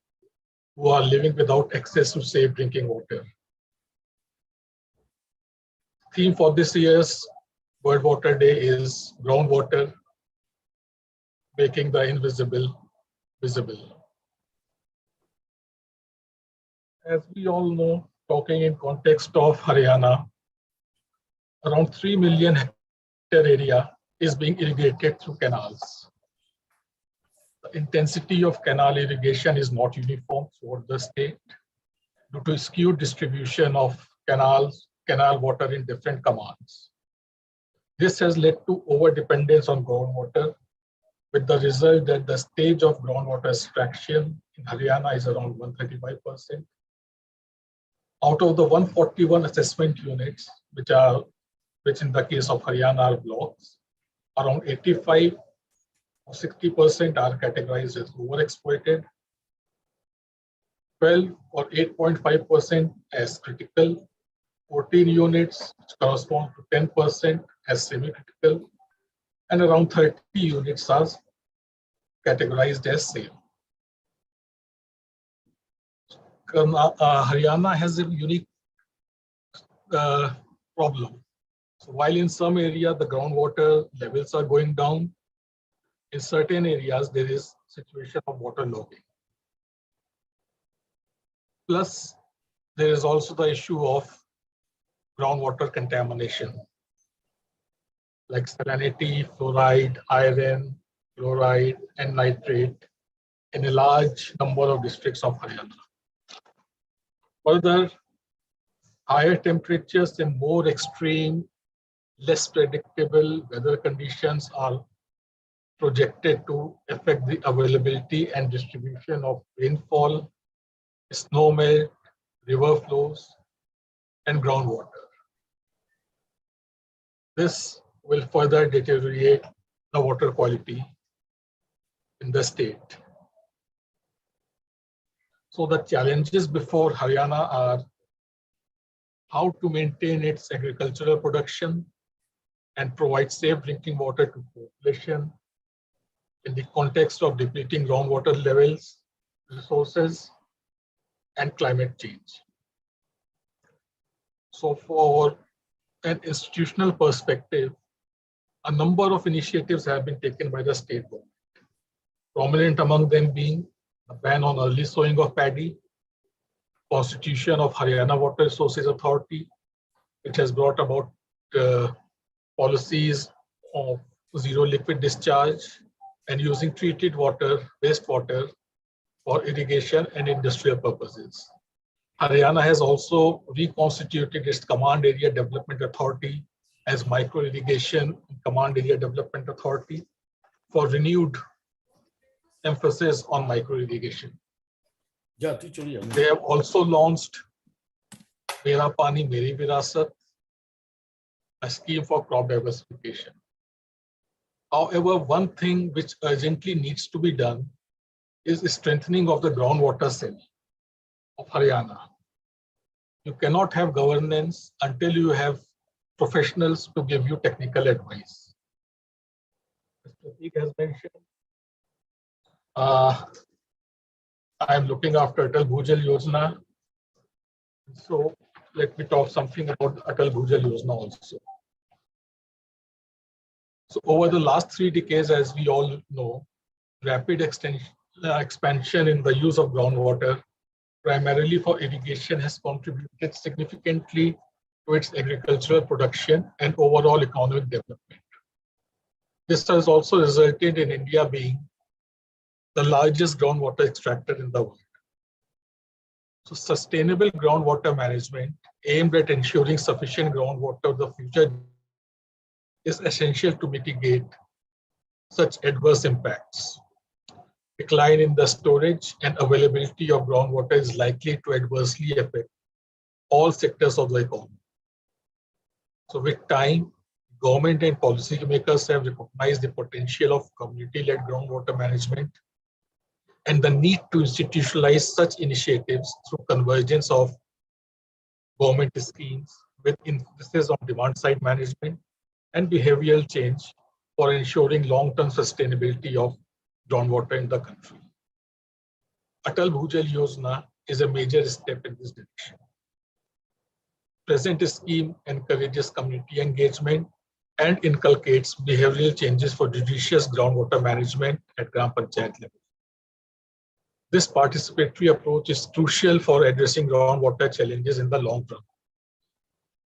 who are living without access to safe drinking water. Theme for this year's World Water Day is groundwater, making the invisible visible. As we all know, talking in context of Haryana, around 3 million hectare area is being irrigated through canals. The intensity of canal irrigation is not uniform throughout the state due to skewed distribution of canal water in different commands. This has led to over-dependence on groundwater, with the result that the stage of groundwater extraction in Haryana is around 135%. Out of the 141 assessment units, which in the case of Haryana are blocks, around 85 or 60% are categorized as overexploited, 12 or 8.5% as critical, 14 units, which correspond to 10% as semi-critical, and around 30 units are categorized as safe. Haryana has a unique problem. So while in some areas the groundwater levels are going down, in certain areas there is situation of water logging. Plus, there is also the issue of groundwater contamination, like salinity, fluoride, iron, chloride, and nitrate in a large number of districts of Haryana. Further, higher temperatures and more extreme, less predictable weather conditions are projected to affect the availability and distribution of rainfall, snow melt, river flows, and groundwater. This will further deteriorate the water quality in the state. So the challenges before Haryana are how to maintain its agricultural production and provide safe drinking water to population in the context of depleting groundwater levels, resources, and climate change. So for an institutional perspective, a number of initiatives have been taken by the state government, prominent among them being a ban on early sowing of paddy, constitution of Haryana Water Resources Authority, which has brought about policies of zero liquid discharge and using treated water, wastewater for irrigation and industrial purposes. Haryana has also reconstituted its Command Area Development Authority as Micro Irrigation Command Area Development Authority for renewed emphasis on micro irrigation. They have also launched Mera Pani Meri Virasat, a scheme for crop diversification. However, one thing which urgently needs to be done is the strengthening of the groundwater cell of Haryana. You cannot have governance until you have professionals to give you technical advice. As Prateek has mentioned, I am looking after Atal Bhujal Yojana. So let me talk something about Atal Bhujal Yojana also. So over the last 3 decades, as we all know, rapid expansion in the use of groundwater, primarily for irrigation, has contributed significantly to its agricultural production and overall economic development. This has also resulted in India being the largest groundwater extractor in the world. So sustainable groundwater management aimed at ensuring sufficient groundwater for the future is essential to mitigate such adverse impacts. Decline in the storage and availability of groundwater is likely to adversely affect all sectors of the economy. So with time, government and policymakers have recognized the potential of community-led groundwater management and the need to institutionalize such initiatives through convergence of government schemes with emphasis on demand-side management and behavioral change for ensuring long-term sustainability of groundwater in the country. Atal Bhujal Yojana is a major step in this direction. Present scheme encourages community engagement and inculcates behavioral changes for judicious groundwater management at Gram Panchayat level. This participatory approach is crucial for addressing groundwater challenges in the long run.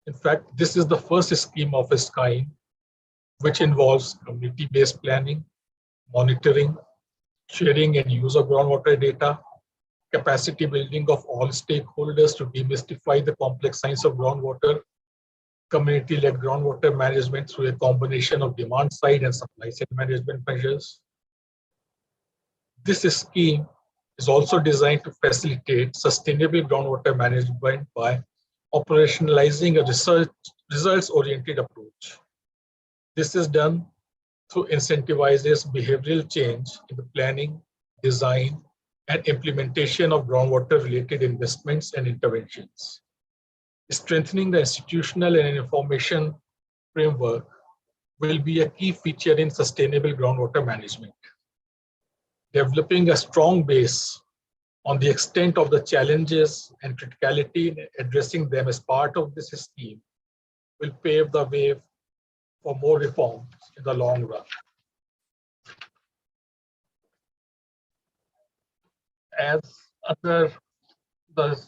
In fact, this is the first scheme of its kind, which involves community-based planning, monitoring, sharing and use of groundwater data, capacity building of all stakeholders to demystify the complex science of groundwater, community-led groundwater management through a combination of demand-side and supply-side management measures. This scheme is also designed to facilitate sustainable groundwater management by operationalizing a results-oriented approach. This is done through incentivizes behavioral change in the planning, design, and implementation of groundwater-related investments and interventions. Strengthening the institutional and information framework will be a key feature in sustainable groundwater management. Developing a strong base on the extent of the challenges and criticality in addressing them as part of this scheme will pave the way for more reforms in the long run. As under the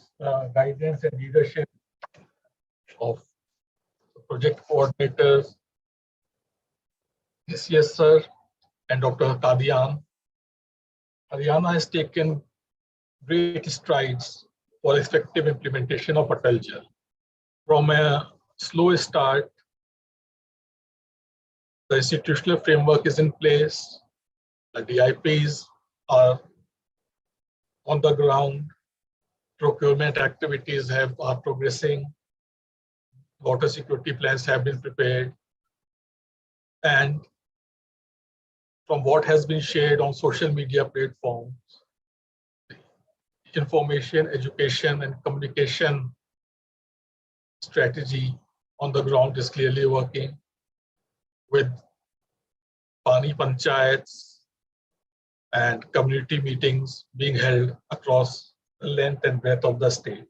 guidance and leadership of the project coordinators, yes sir, and Dr. Kadian, Haryana has taken great strides for effective implementation of Atal Jal. From a slow start, the institutional framework is in place, the DIPs are on the ground, procurement activities are progressing, water security plans have been prepared, and from what has been shared on social media platforms, information, education, and communication strategy on the ground is clearly working, with Pani Panchayats and community meetings being held across the length and breadth of the state.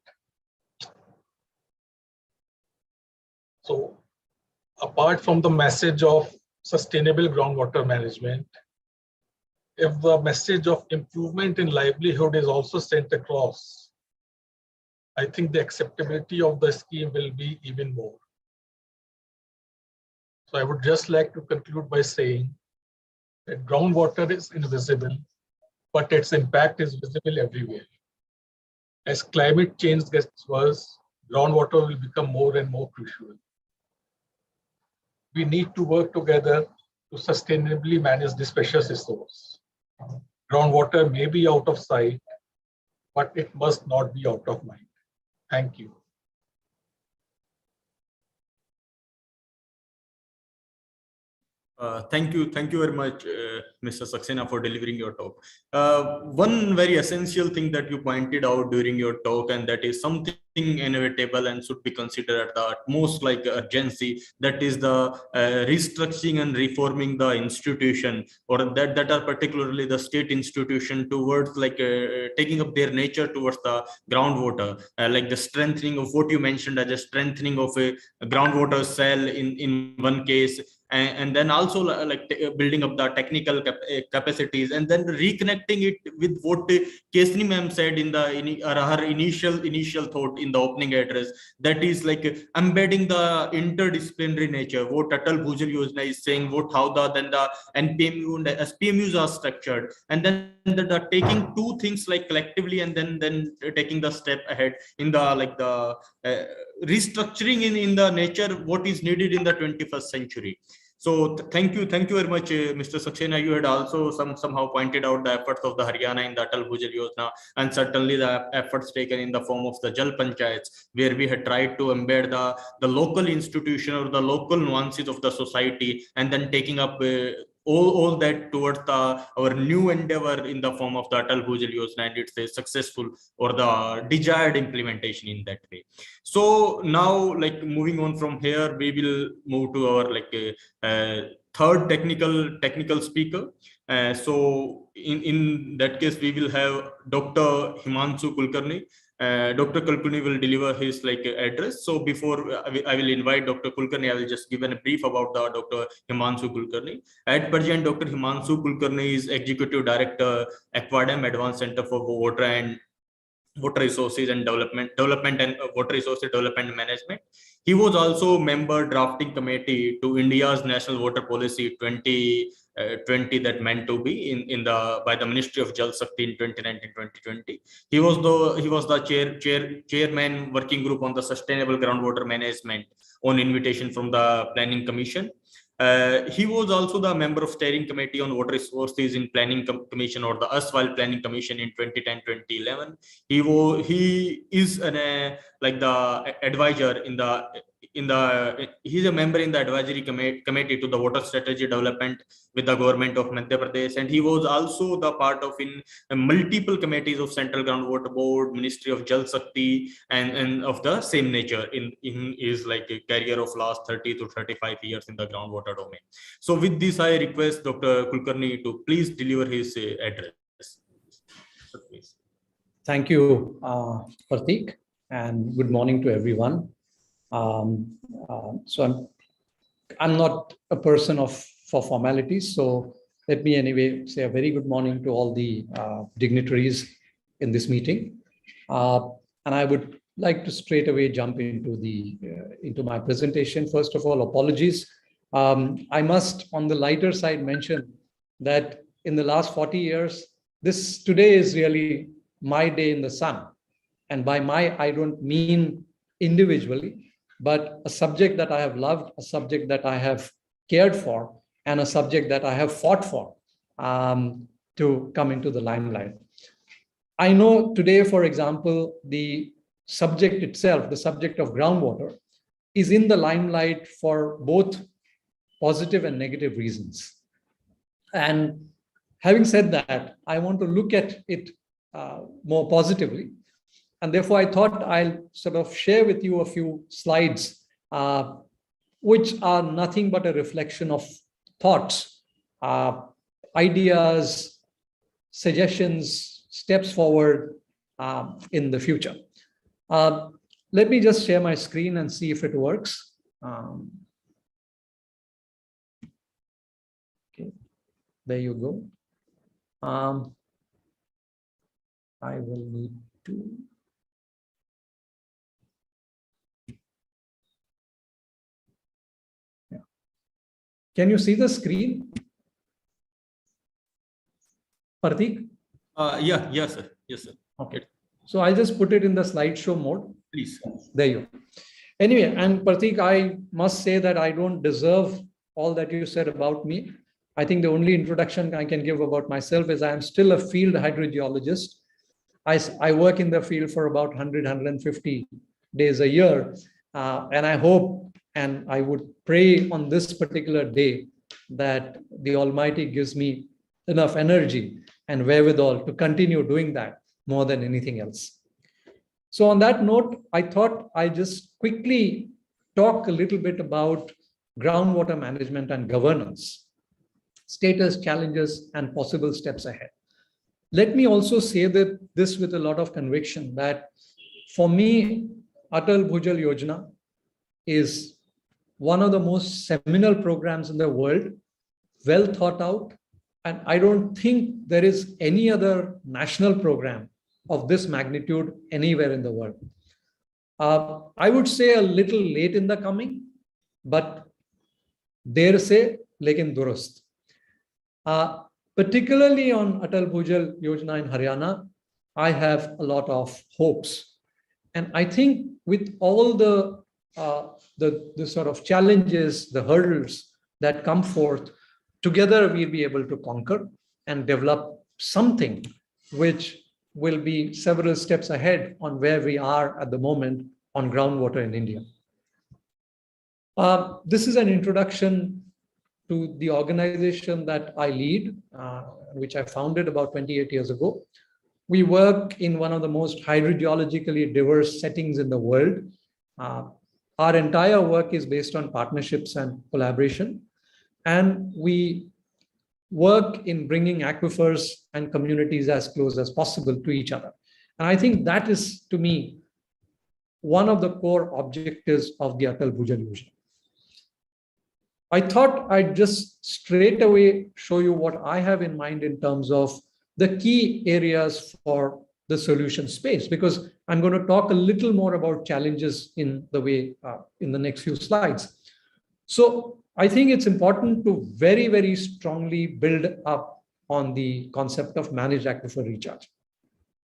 So, apart from the message of sustainable groundwater management, if the message of improvement in livelihood is also sent across, I think the acceptability of the scheme will be even more. So I would just like to conclude by saying that groundwater is invisible, but its impact is visible everywhere. As climate change gets worse, groundwater will become more and more crucial. We need to work together to sustainably manage this precious resource. Groundwater may be out of sight, but it must not be out of mind. Thank you. Thank you very much, Mr. Saxena, for delivering your talk. One very essential thing that you pointed out during your talk, and that is something inevitable and should be considered at the utmost like urgency, that is the restructuring and reforming the institution, or that are particularly the state institution, towards like taking up their nature towards the groundwater, like the strengthening of what you mentioned as a strengthening of a groundwater cell in one case, and then also like building up the technical capacities, and then reconnecting it with what Kesni ma'am said in her initial thought in the opening address, that is like embedding the interdisciplinary nature, what Atal Bhujal Yojana is saying, how the NPMU and the SPMUs are structured, and then the taking two things like collectively, and then taking the step ahead in the like the restructuring in the nature what is needed in the 21st century. So thank you very much, Mr. Saxena. You had also somehow pointed out the efforts of the Haryana in the Atal Bhujal Yojana, and certainly the efforts taken in the form of the Jal Panchayats, where we had tried to embed the local institution or the local nuances of the society, and then taking up all that towards our new endeavor in the form of the Atal Bhujal Yojana, and it's a successful or the desired implementation in that way. So now, like moving on from here, we will move to our third technical speaker. So in that case, we will have Dr. Himanshu Kulkarni. Dr. Kulkarni will deliver his address. So before I will invite Dr. Kulkarni, I will just give a brief about the Dr. Himanshu Kulkarni. At present, Dr. Himanshu Kulkarni is Executive Director, Aquadam Advanced Center for Water Resources and Development and Water Resources Development Management. He was also member drafting committee to India's National Water Policy 2020 that meant to be by the Ministry of Jal Shakti in 2019-2020. He was the chairman working group on the sustainable groundwater management on invitation from the Planning Commission. He was also the member of steering committee on water resources in Planning Commission or the erstwhile Planning Commission in 2010-2011. He is the advisor he's a member in the advisory committee to the water strategy development with the government of Madhya Pradesh, and he was also the part of in multiple committees of Central Groundwater Board, Ministry of Jal Shakti, and of the same nature in his a career of last 30 to 35 years in the groundwater domain. So with this, I request Dr. Kulkarni to please deliver his address. So please. Thank you, Pratik, and good morning to everyone. So I'm not a person for formalities, so let me anyway say a very good morning to all the dignitaries in this meeting. And I would like to straight away jump into my presentation. First of all, apologies. I must, on the lighter side, mention that in the last 40 years, today is really my day in the sun. And by I don't mean individually, but a subject that I have loved, a subject that I have cared for, and a subject that I have fought for to come into the limelight. I know today, for example, the subject itself, the subject of groundwater, is in the limelight for both positive and negative reasons. And having said that, I want to look at it more positively. And therefore, I thought I'll sort of share with you a few slides, which are nothing but a reflection of thoughts, ideas, suggestions, steps forward in the future. Let me just share my screen and see if it works. Okay, there you go. I will need to. Can you see the screen? Pratik? Yes, sir. Yes, sir. Okay. So I'll just put it in the slideshow mode. Please. There you go. Anyway, and Pratik, I must say that I don't deserve all that you said about me. I think the only introduction I can give about myself is I am still a field hydrogeologist. I work in the field for about 100, 150 days a year. And I hope and I would pray on this particular day that the Almighty gives me enough energy and wherewithal to continue doing that more than anything else. So on that note, I thought I'd just quickly talk a little bit about groundwater management and governance, status, challenges, and possible steps ahead. Let me also say that this with a lot of conviction that for me, Atal Bhujal Yojana is one of the most seminal programs in the world, well thought out. And I don't think there is any other national program of this magnitude anywhere in the world. I would say a little late in the coming, but der se, lekin durust. Particularly on Atal Bhujal Yojana in Haryana, I have a lot of hopes. And I think with all the sort of challenges, the hurdles that come forth, together we'll be able to conquer and develop something which will be several steps ahead on where we are at the moment on groundwater in India. This is an introduction to the organization that I lead, which I founded about 28 years ago. We work in one of the most hydrogeologically diverse settings in the world. Our entire work is based on partnerships and collaboration, and we work in bringing aquifers and communities as close as possible to each other. And I think that is, to me, one of the core objectives of the Atal Bhujal Yojana. I thought I'd just straight away show you what I have in mind in terms of the key areas for the solution space, because I'm going to talk a little more about challenges in the next few slides. So I think it's important to very, very strongly build up on the concept of managed aquifer recharge.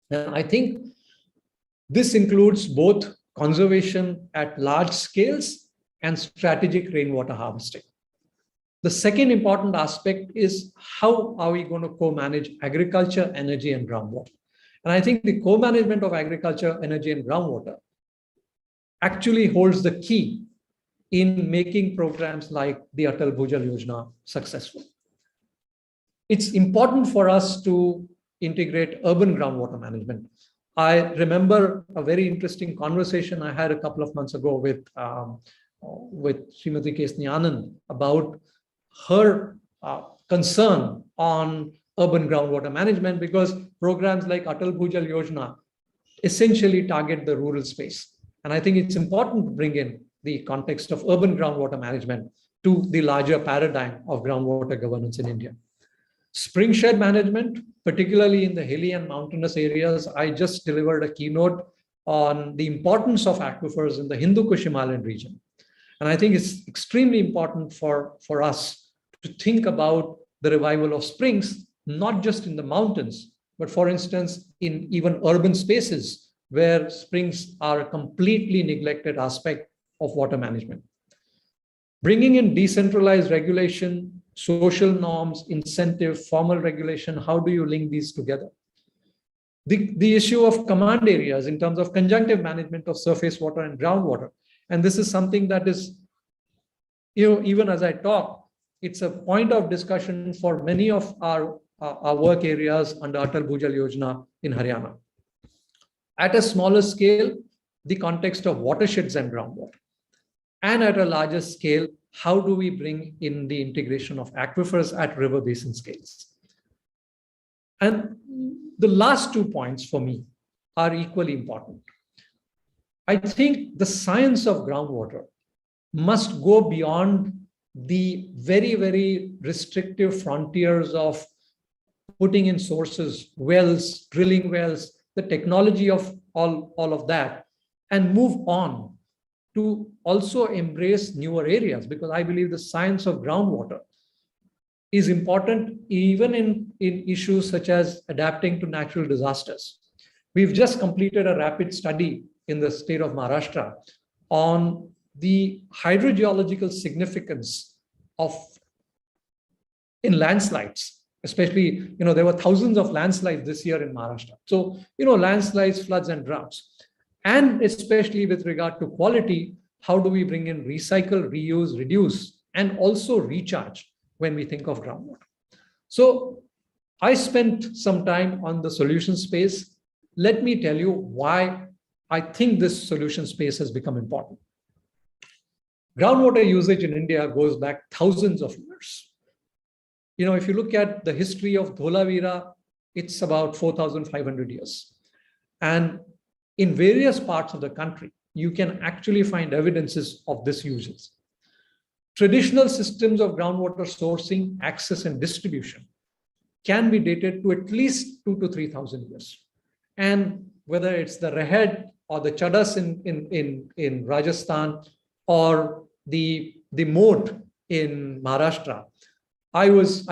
And I think this includes both conservation at large scales and strategic rainwater harvesting. The second important aspect is how are we going to co-manage agriculture, energy, and groundwater. And I think the co-management of agriculture, energy, and groundwater actually holds the key in making programs like the Atal Bhujal Yojana successful. It's important for us to integrate urban groundwater management. I remember a very interesting conversation I had a couple of months ago with Srimati Kesni Anand about her concern on urban groundwater management, because programs like Atal Bhujal Yojana essentially target the rural space. And I think it's important to bring in the context of urban groundwater management to the larger paradigm of groundwater governance in India. Spring shed management, particularly in the hilly and mountainous areas. I just delivered a keynote on the importance of aquifers in the Hindu Kush Himalayan region. And I think it's extremely important for us to think about the revival of springs, not just in the mountains, but for instance, in even urban spaces where springs are a completely neglected aspect of water management. Bringing in decentralized regulation, social norms, incentive, formal regulation, how do you link these together? The issue of command areas in terms of conjunctive management of surface water and groundwater. And this is something that is, even as I talk, it's a point of discussion for many of our work areas under Atal Bhujal Yojana in Haryana. At a smaller scale, the context of watersheds and groundwater. And at a larger scale, how do we bring in the integration of aquifers at river basin scales? And the last 2 points for me are equally important. I think the science of groundwater must go beyond the very, very restrictive frontiers of putting in sources, wells, drilling wells, the technology of all of that, and move on to also embrace newer areas, because I believe the science of groundwater is important even in issues such as adapting to natural disasters. We've just completed a rapid study in the state of Maharashtra on the hydrogeological significance in landslides, especially, there were thousands of landslides this year in Maharashtra. So, landslides, floods, and droughts. And especially with regard to quality, how do we bring in recycle, reuse, reduce, and also recharge when we think of groundwater? So I spent some time on the solution space. Let me tell you why I think this solution space has become important. Groundwater usage in India goes back thousands of years. If you look at the history of Dholavira, it's about 4,500 years. And in various parts of the country, you can actually find evidences of this usage. Traditional systems of groundwater sourcing, access, and distribution can be dated to at least 2,000 to 3,000 years. And whether it's the Rehed or the Chadas in Rajasthan or the moat in Maharashtra, I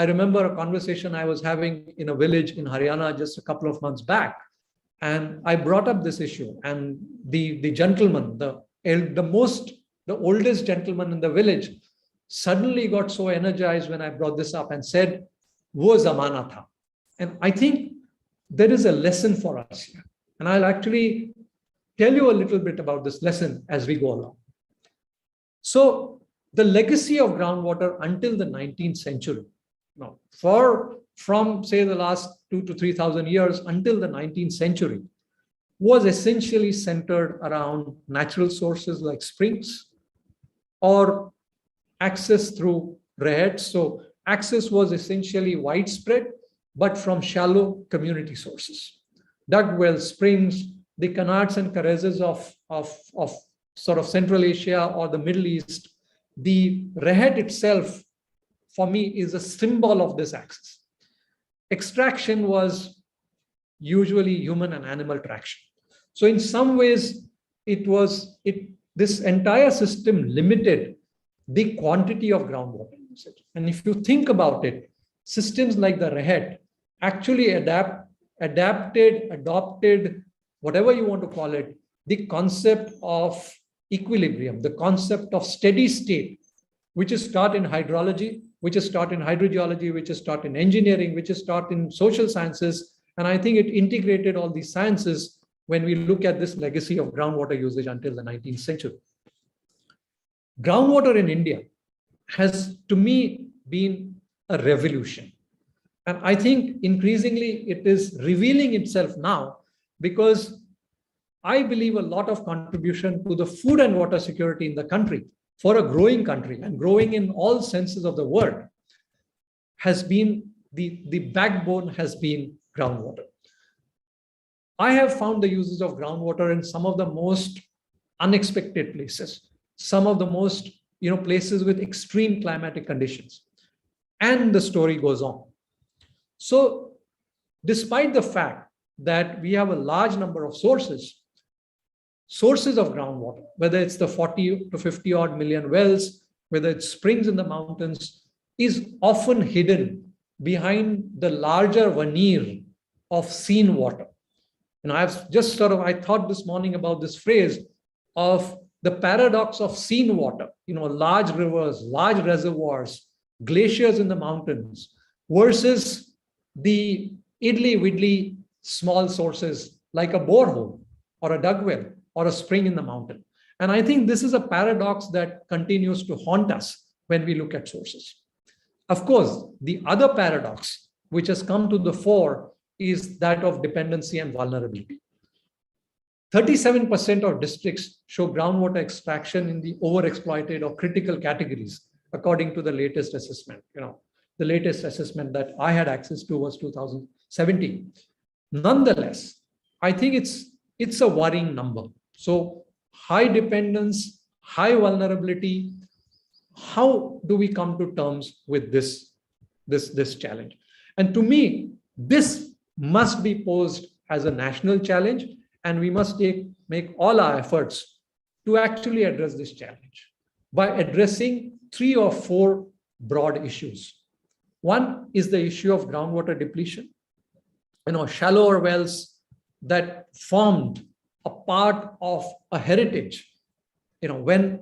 remember a conversation I was having in a village in Haryana just a couple of months back. And I brought up this issue, and the gentleman, the oldest gentleman in the village, suddenly got so energized when I brought this up and said, wo zamana tha. And I think there is a lesson for us here. And I'll actually tell you a little bit about this lesson as we go along. So the legacy of groundwater until the 19th century, now from say the last 2,000 to 3,000 years until the 19th century, was essentially centered around natural sources like springs or access through rehets. So access was essentially widespread, but from shallow community sources. Dug wells, springs, the canards and karezes of sort of Central Asia or the Middle East, the rehet itself, for me, is a symbol of this access. Extraction was usually human and animal traction. So in some ways, this entire system limited the quantity of groundwater usage. And if you think about it, systems like the rehet actually adopted, whatever you want to call it, the concept of equilibrium, the concept of steady state, which is taught in hydrology, which is taught in hydrogeology, which is taught in engineering, which is taught in social sciences. And I think it integrated all these sciences when we look at this legacy of groundwater usage until the 19th century. Groundwater in India has, to me, been a revolution. And I think increasingly it is revealing itself now, because I believe a lot of contribution to the food and water security in the country, for a growing country and growing in all senses of the word, has been the backbone has been groundwater. I have found the uses of groundwater in some of the most unexpected places, some of the most places with extreme climatic conditions. And the story goes on. So despite the fact that we have a large number of sources of groundwater, whether it's the 40 to 50 odd million wells, whether it's springs in the mountains, is often hidden behind the larger veneer of seen water. And I've just I thought this morning about this phrase of the paradox of seen water, large rivers, large reservoirs, glaciers in the mountains, versus the idly-widdly small sources like a borehole or a dug well or a spring in the mountain. And I think this is a paradox that continues to haunt us when we look at sources. Of course, the other paradox which has come to the fore is that of dependency and vulnerability. 37% of districts show groundwater extraction in the overexploited or critical categories, according to the latest assessment. The latest assessment that I had access to was 2017. Nonetheless, I think it's a worrying number. So high dependence, high vulnerability. How do we come to terms with this challenge? And to me, this must be posed as a national challenge, and we must make all our efforts to actually address this challenge by addressing 3 or 4 broad issues. One is the issue of groundwater depletion. Shallower wells that formed a part of a heritage. When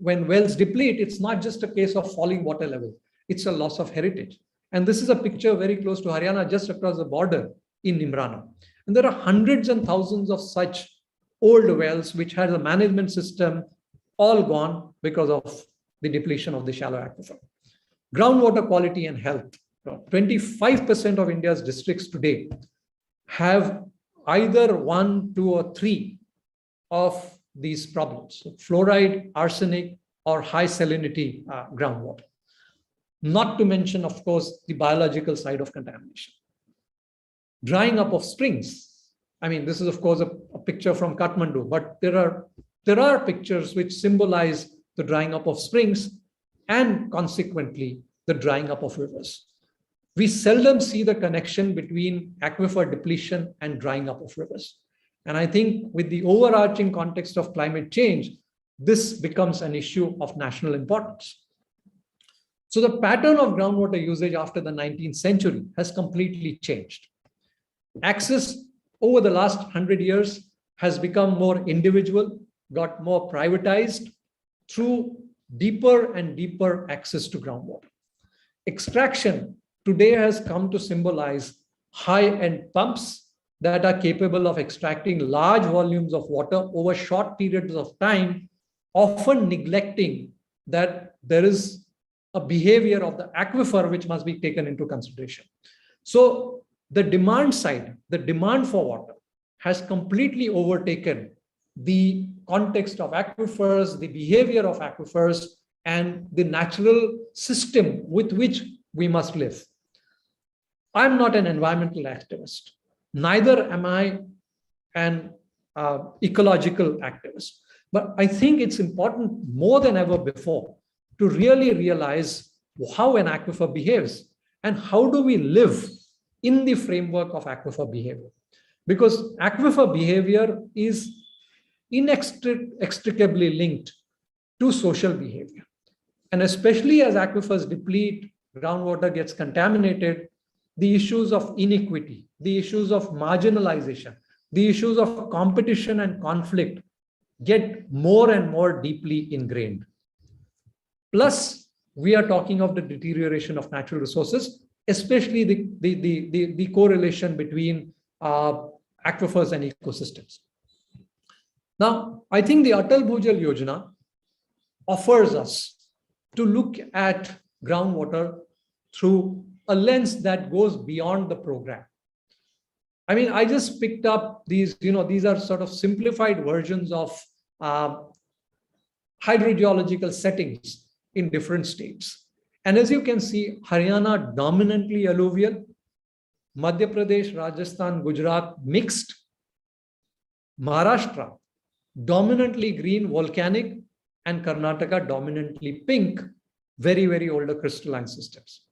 wells deplete, it's not just a case of falling water level, it's a loss of heritage. And this is a picture very close to Haryana, just across the border in Nimrana. And there are hundreds and thousands of such old wells which had a management system all gone because of the depletion of the shallow aquifer. Groundwater quality and health. 25% of India's districts today have either 1, 2, or 3 of these problems: fluoride, arsenic, or high salinity groundwater. Not to mention, of course, the biological side of contamination. Drying up of springs. This is, of course, a picture from Kathmandu, but there are pictures which symbolize the drying up of springs and consequently the drying up of rivers. We seldom see the connection between aquifer depletion and drying up of rivers. And I think with the overarching context of climate change, this becomes an issue of national importance. So the pattern of groundwater usage after the 19th century has completely changed. Access over the last 100 years has become more individual, got more privatized through deeper and deeper access to groundwater. Extraction today has come to symbolize high-end pumps that are capable of extracting large volumes of water over short periods of time, often neglecting that there is a behavior of the aquifer which must be taken into consideration. So the demand side, the demand for water, has completely overtaken the context of aquifers, the behavior of aquifers, and the natural system with which we must live. I'm not an environmental activist. Neither am I an ecological activist. But I think it's important more than ever before to really realize how an aquifer behaves and how do we live in the framework of aquifer behavior. Because aquifer behavior is inextricably linked to social behavior. And especially as aquifers deplete, groundwater gets contaminated, the issues of inequity, the issues of marginalization, the issues of competition and conflict get more and more deeply ingrained. Plus, we are talking of the deterioration of natural resources, especially the correlation between aquifers and ecosystems. Now, I think the Atal Bhujal Yojana offers us to look at groundwater through a lens that goes beyond the program. I mean, I just picked up these, these are sort of simplified versions of hydrogeological settings in different states. And as you can see, Haryana dominantly alluvial, Madhya Pradesh, Rajasthan, Gujarat mixed, Maharashtra dominantly green volcanic, and Karnataka dominantly pink, very, very older crystalline systems.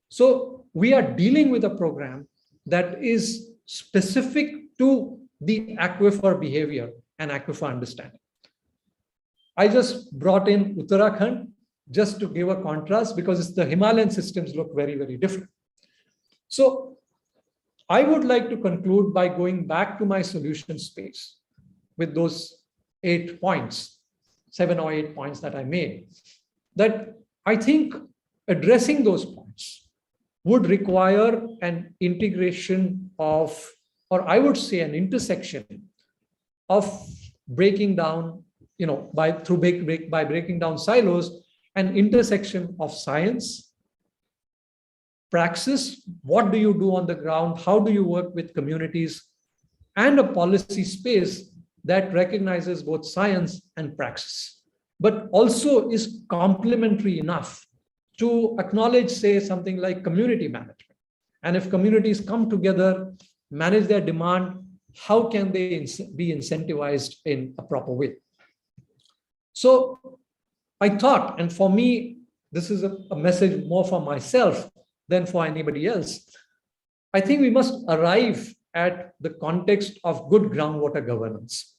So we are dealing with a program that is specific to the aquifer behavior and aquifer understanding. I just brought in Uttarakhand just to give a contrast because the Himalayan systems look very, very different. So I would like to conclude by going back to my solution space with those 8 points, 7 or 8 points that I made, that I think addressing those points would require an integration of, or I would say an intersection of breaking down, by breaking down silos, an intersection of science, praxis, what do you do on the ground, how do you work with communities, and a policy space that recognizes both science and praxis, but also is complementary enough to acknowledge, say, something like community management. And if communities come together, manage their demand, how can they be incentivized in a proper way? So I thought, and for me, this is a message more for myself than for anybody else. I think we must arrive at the context of good groundwater governance.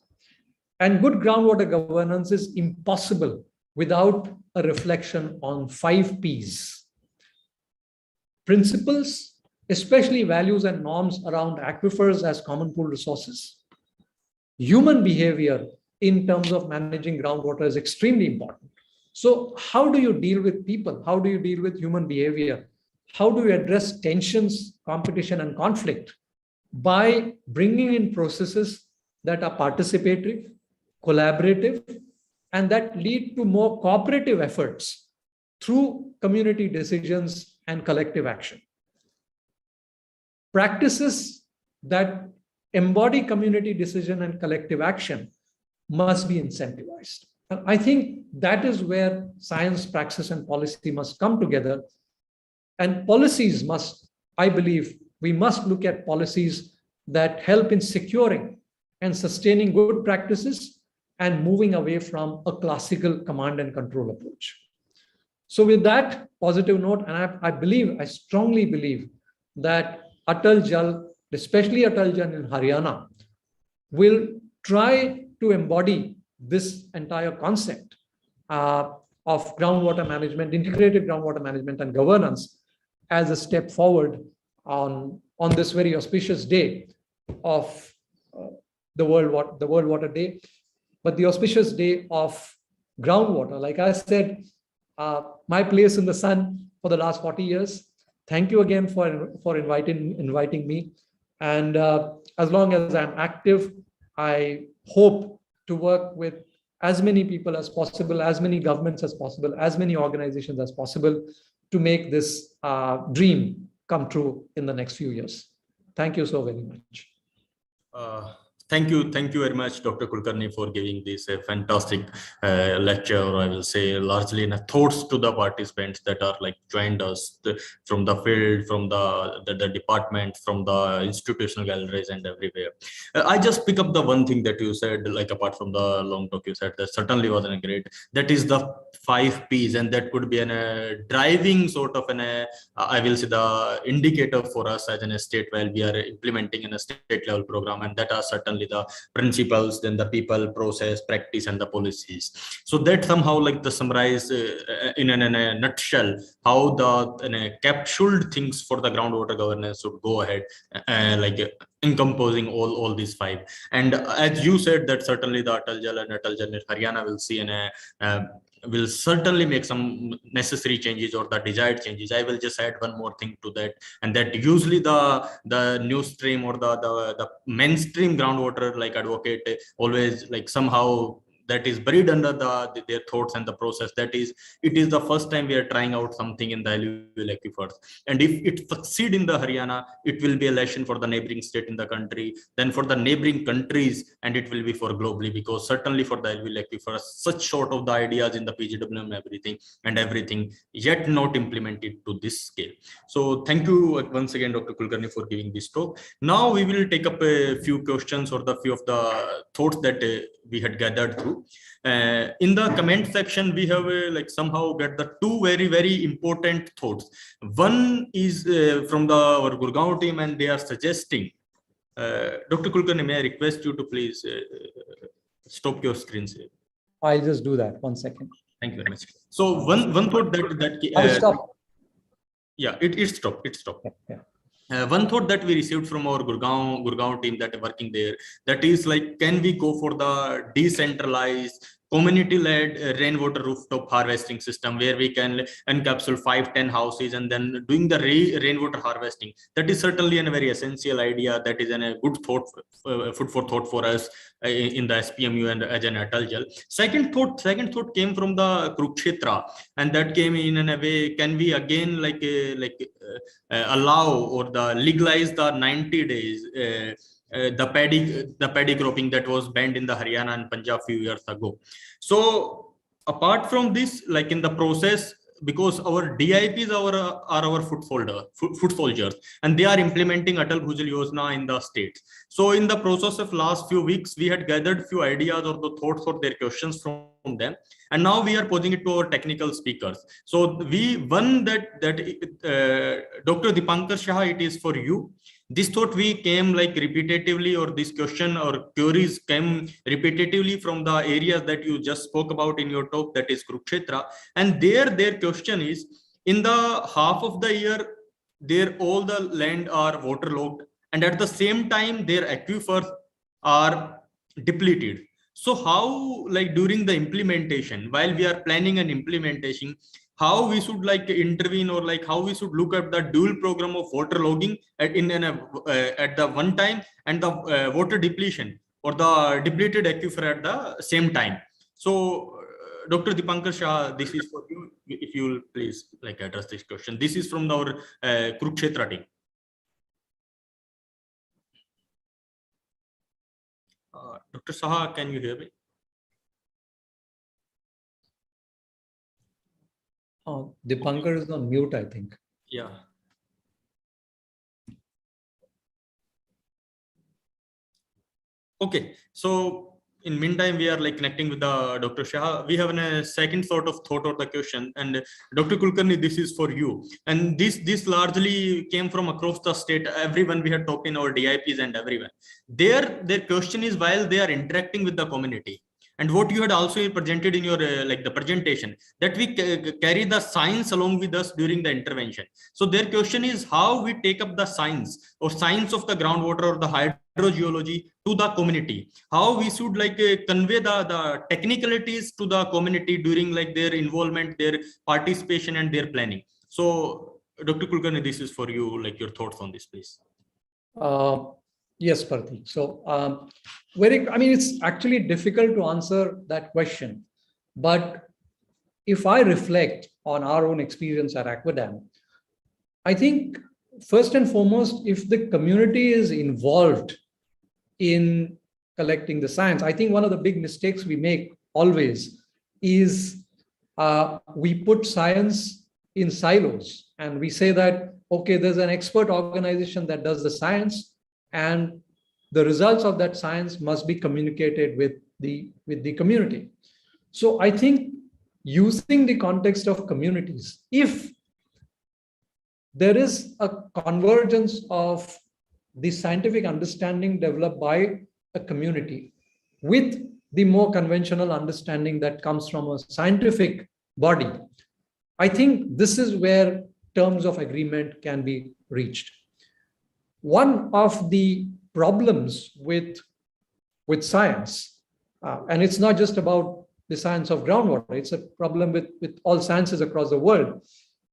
And good groundwater governance is impossible without a reflection on 5 Ps. Principles, especially values and norms around aquifers as common pool resources. Human behavior in terms of managing groundwater is extremely important. So how do you deal with people? How do you deal with human behavior? How do you address tensions, competition, and conflict? By bringing in processes that are participatory, collaborative, and that lead to more cooperative efforts through community decisions and collective action. Practices that embody community decision and collective action must be incentivized. And I think that is where science, praxis, and policy must come together. And policies must, I believe, we must look at policies that help in securing and sustaining good practices and moving away from a classical command and control approach. So with that positive note, and I strongly believe that Atal Jal, especially Atal Jal in Haryana, will try to embody this entire concept of groundwater management, integrated groundwater management and governance as a step forward on this very auspicious day of the World Water Day, but the auspicious day of groundwater. Like I said, my place in the sun for the last 40 years. Thank you again for inviting me. And as long as I'm active, I hope to work with as many people as possible, as many governments as possible, as many organizations as possible to make this dream come true in the next few years. Thank you so very much. Thank you very much, Dr. Kulkarni, for giving this fantastic lecture, or I will say largely in thoughts to the participants that are like joined us from the field, from the department, from the institutional galleries and everywhere. I just pick up the one thing that you said, like apart from the long talk you said, that certainly wasn't great. That is the 5 Ps, and that could be a driving sort of I will say the indicator for us as a state while we are implementing in a state level program, and that are certainly the principles, then the people, process, practice, and the policies. So that somehow like the summarize in a nutshell how the capsuled things for the groundwater governance should go ahead, like encompassing all these 5. And as you said, that certainly the Atal Jal and Atal Jal Haryana will see will certainly make some necessary changes or the desired changes. I will just add one more thing to that, and that usually the news stream or the mainstream groundwater like advocate always like somehow that is buried under their thoughts and the process. That is, it is the first time we are trying out something in the alluvial aquifers, and if it succeed in the Haryana, it will be a lesson for the neighboring state in the country, then for the neighboring countries, and it will be for globally, because certainly for the alluvial aquifers, such sort of the ideas in the PGWM everything yet not implemented to this scale. So thank you once again, Dr. Kulkarni, for giving this talk. Now we will take up a few questions or the few of the thoughts that we had gathered through. In the comment section, we have like somehow get the 2 very important thoughts. One is from our Gurgaon team, and they are suggesting, Dr. Kulkarni, may I request you to please stop your screens here. I'll just do that. 1 second. Thank you very much. So one thought that I'll stop. Yeah, it stopped. Yeah. One thought that we received from our Gurgaon team that are working there, that is like, can we go for the decentralized community-led rainwater rooftop harvesting system where we can encapsulate 5-10 houses and then doing the rainwater harvesting? That is certainly a very essential idea. That is a good thought, food for thought for us in the SPMU and as an Atal Jal. Second thought came from the Kurukshetra, and that came in a way, can we again allow or the legalize the 90 days the paddy cropping that was banned in the Haryana and Punjab few years ago. So apart from this, like in the process, because our DIPs are our foot soldiers, and they are implementing Atal Bhujal Yojana in the states. So in the process of last few weeks, we had gathered few ideas or the thoughts or their questions from them, and now we are posing it to our technical speakers. So Dr. Dipankar Shah, it is for you. This thought we came like repetitively, or this question or queries came repetitively from the areas that you just spoke about in your talk, that is Kurukshetra. And their question is, in the half of the year, all the land are waterlogged, and at the same time, their aquifers are depleted. So how, like during the implementation, while we are planning an implementation, how we should like intervene, or like how we should look at the dual program of water logging at the one time, and the water depletion or the depleted aquifer at the same time. So Dr. Dipankar Shah, this is for you. If you will please like address this question. This is from our Kurukshetra team. Dr. Saha, can you hear me? Oh, Dipankar is on mute, I think. Yeah. Okay. So in meantime, we are like connecting with the Dr. Shah. We have a second sort of thought or the question, and Dr. Kulkarni, this is for you. And this largely came from across the state. Everyone we had talked in our DIPs and everyone. Their question is, while they are interacting with the community, and what you had also presented in your like the presentation, that we carry the science along with us during the intervention. So their question is how we take up the science or science of the groundwater or the hydrogeology to the community, how we should like convey the technicalities to the community during like their involvement, their participation and their planning. So Dr. Kulkarni, this is for you, like your thoughts on this, please. Yes, Parthi. So it's actually difficult to answer that question. But if I reflect on our own experience at Aquadam, I think first and foremost, if the community is involved in collecting the science, I think one of the big mistakes we make always is we put science in silos and we say that, okay, there's an expert organization that does the science and the results of that science must be communicated with the community. So I think using the context of communities, if there is a convergence of the scientific understanding developed by a community with the more conventional understanding that comes from a scientific body, I think this is where terms of agreement can be reached. One of the problems with science, and it's not just about the science of groundwater, it's a problem with all sciences across the world,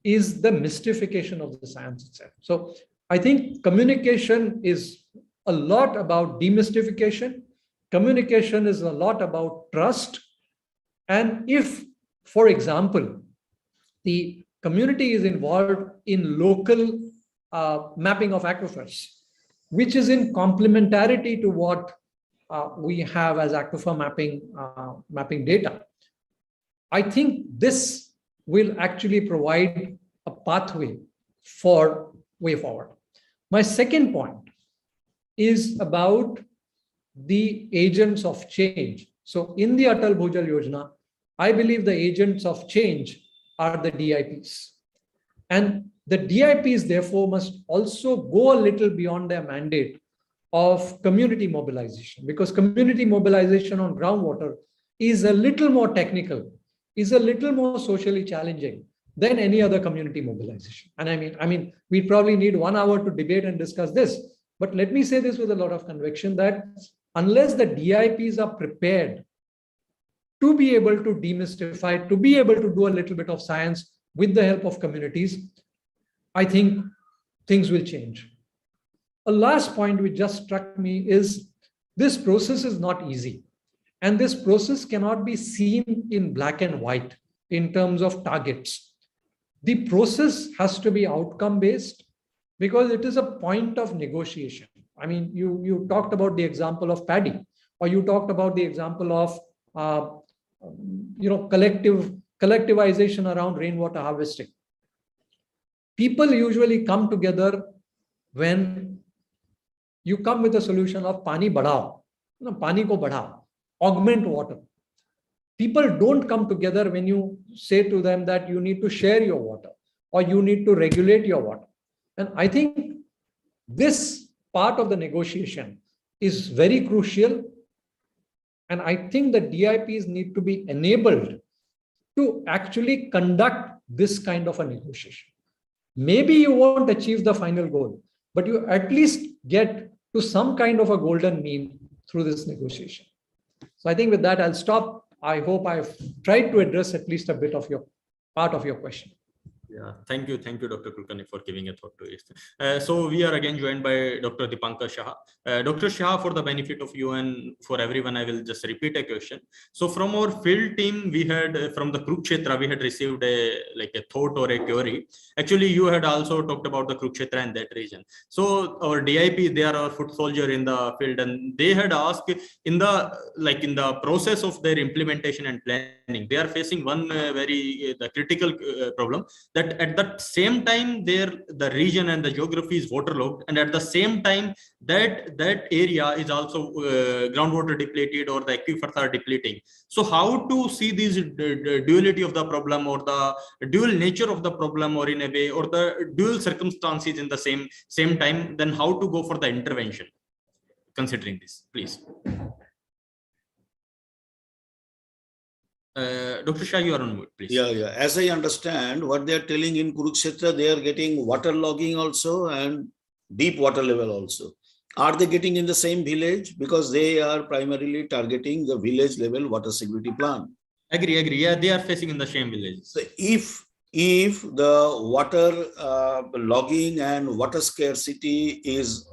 is the mystification of the science itself. So I think communication is a lot about demystification. Communication is a lot about trust. And if, for example, the community is involved in local mapping of aquifers, which is in complementarity to what we have as aquifer mapping data, I think this will actually provide a pathway for way forward. My second point is about the agents of change. So in the Atal Bhujal Yojana, I believe the agents of change are the DIPs. And the DIPs, therefore, must also go a little beyond their mandate of community mobilization, because community mobilization on groundwater is a little more technical, is a little more socially challenging than any other community mobilization. And I mean, we probably need 1 hour to debate and discuss this. But let me say this with a lot of conviction that unless the DIPs are prepared to be able to demystify, to be able to do a little bit of science with the help of communities, I think things will change. A last point which just struck me is this process is not easy. And this process cannot be seen in black and white in terms of targets. The process has to be outcome-based because it is a point of negotiation. I mean, you talked about the example of paddy, or you talked about the example of collectivization around rainwater harvesting. People usually come together when you come with a solution of pani badhao, pani ko badhao, augment water. People don't come together when you say to them that you need to share your water or you need to regulate your water. And I think this part of the negotiation is very crucial. And I think the DIPs need to be enabled to actually conduct this kind of a negotiation. Maybe you won't achieve the final goal, but you at least get to some kind of a golden mean through this negotiation. So I think with that, I'll stop. I hope I've tried to address at least a bit of your part of your question. Yeah, thank you, Dr. Kulkarni, for giving a thought to it. So we are again joined by Dr. Dipankar Shah. Dr. Shah, for the benefit of you and for everyone, I will just repeat a question. So from our field team, we had from the Kurukshetra, we had received a thought or a query. Actually, you had also talked about the Kurukshetra and that region. So our DIP, they are our foot soldier in the field, and they had asked in the process of their implementation and planning, they are facing one very critical problem. That at the same time the region and the geography is waterlogged, and at the same time that area is also groundwater depleted or the aquifers are depleting. So how to see this duality of the problem or the dual nature of the problem, or in a way, or the dual circumstances in the same time, then how to go for the intervention considering this, please. Dr. Shah, you are on mute, please. Yeah. As I understand, what they are telling in Kurukshetra, they are getting water logging also and deep water level also. Are they getting in the same village? Because they are primarily targeting the village level water security plan. Agree. Yeah, they are facing in the same villages. So if the water logging and water scarcity is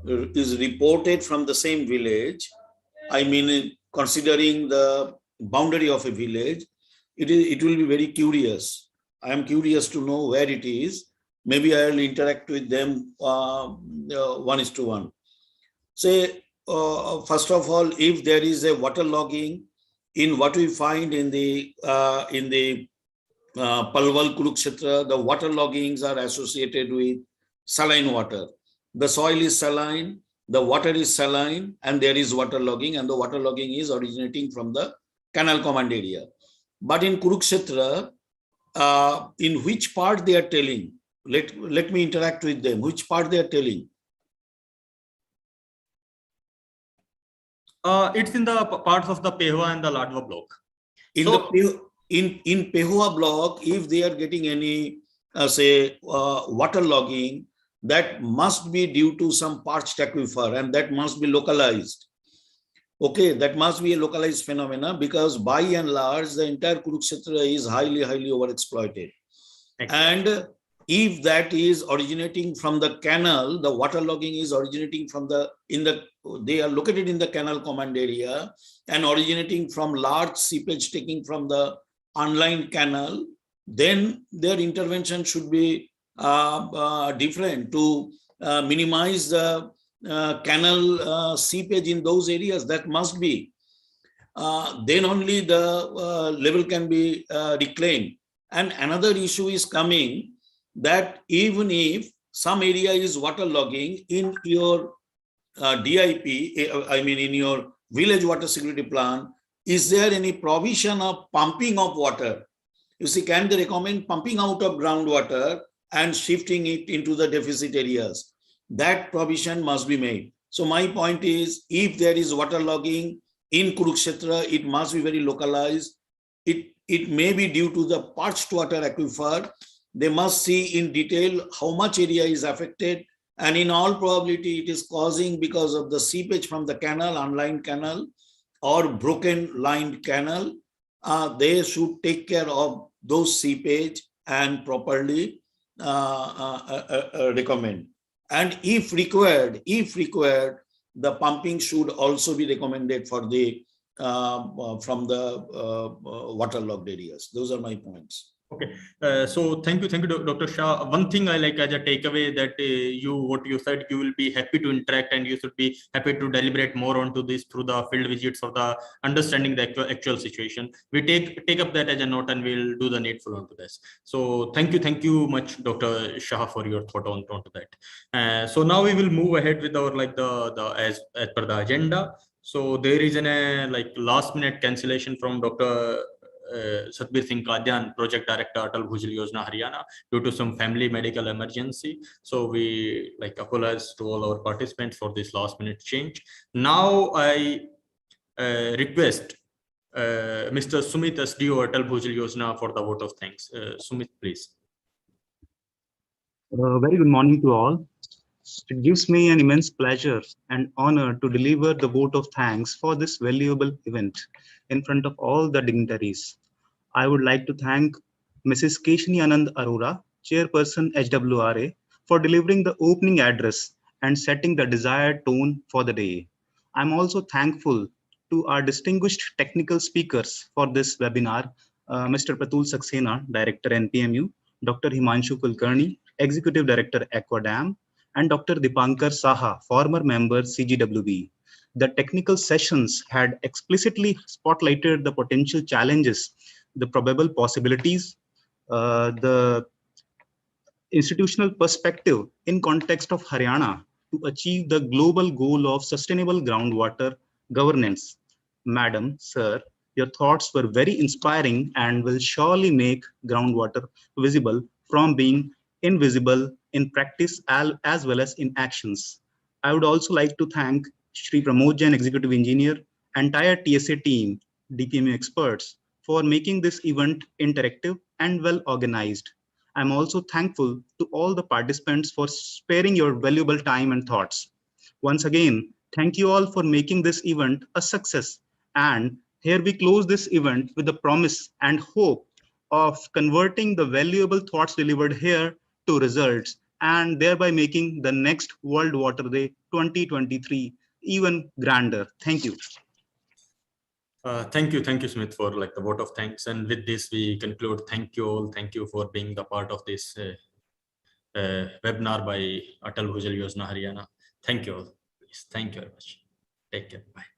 reported from the same village, I mean, considering the boundary of a village, it will be very curious. I am curious to know where it is. Maybe I will interact with them 1:1. Say, first of all, if there is a water logging in what we find in the Palwal, Kurukshetra, the water loggings are associated with saline water. The soil is saline, the water is saline, and there is water logging, and the water logging is originating from the canal command area. But in Kurukshetra, in which part they are telling? Let me interact with them. Which part they are telling? It's in the parts of the Pehua and the Ladwa block. In Pehua block, if they are getting any water logging, that must be due to some parched aquifer, and that must be localized. Okay, that must be a localized phenomena, because by and large, the entire Kurukshetra is highly overexploited. Excellent. And if that is originating from the canal, the water logging is originating from they are located in the canal command area and originating from large seepage taking from the unlined canal, then their intervention should be different to minimize the canal seepage in those areas. That must be. Then only the level can be reclaimed. And another issue is coming, that even if some area is water logging in your DIP, I mean in your village water security plan, is there any provision of pumping of water? You see, can they recommend pumping out of groundwater and shifting it into the deficit areas? That provision must be made. So my point is, if there is water logging in Kurukshetra, it must be very localized. It may be due to the parched water aquifer. They must see in detail how much area is affected, and in all probability it is causing because of the seepage from the canal, unlined canal or broken lined canal. They should take care of those seepage and properly recommend. And if required, the pumping should also be recommended for the from the waterlogged areas. Those are my points. Okay, so thank you, Dr. Shah. One thing I like as a takeaway that what you said, you will be happy to interact and you should be happy to deliberate more onto this through the field visits or the understanding the actual situation. We take up that as a note and we'll do the needful onto this. So thank you much, Dr. Shah, for your thought onto that. So now we will move ahead with our as per the agenda. So there is a last minute cancellation from Dr. Satbir Singh Kadyan, Project Director, Atal Bhujal Yojana, Haryana, due to some family medical emergency. So we apologize to all our participants for this last minute change. Now I request Mr. Sumit SDO, Atal Bhujal Yojana, for the vote of thanks. Sumit, please. Very good morning to all. It gives me an immense pleasure and honor to deliver the vote of thanks for this valuable event in front of all the dignitaries. I would like to thank Mrs. Keshini Anand Arora, Chairperson HWRA, for delivering the opening address and setting the desired tone for the day. I'm also thankful to our distinguished technical speakers for this webinar, Mr. Pratul Saxena, Director NPMU, Dr. Himanshu Kulkarni, Executive Director Aquadam, and Dr. Dipankar Saha, former member CGWB. The technical sessions had explicitly spotlighted the potential challenges, the probable possibilities, the institutional perspective in context of Haryana to achieve the global goal of sustainable groundwater governance. Madam, sir, your thoughts were very inspiring and will surely make groundwater visible from being invisible in practice as well as in actions. I would also like to thank Shri Pramod Jain, Executive Engineer, entire TSA team, DPMU experts for making this event interactive and well organized. I'm also thankful to all the participants for sparing your valuable time and thoughts. Once again, thank you all for making this event a success. And here we close this event with the promise and hope of converting the valuable thoughts delivered here to results, and thereby making the next World Water Day 2023 even grander. Thank you. Thank you, Smith, for like the vote of thanks. And with this, we conclude. Thank you all. Thank you for being the part of this webinar by Atal Bhujal Yojana Haryana. Thank you all. Please, thank you very much. Take care. Bye.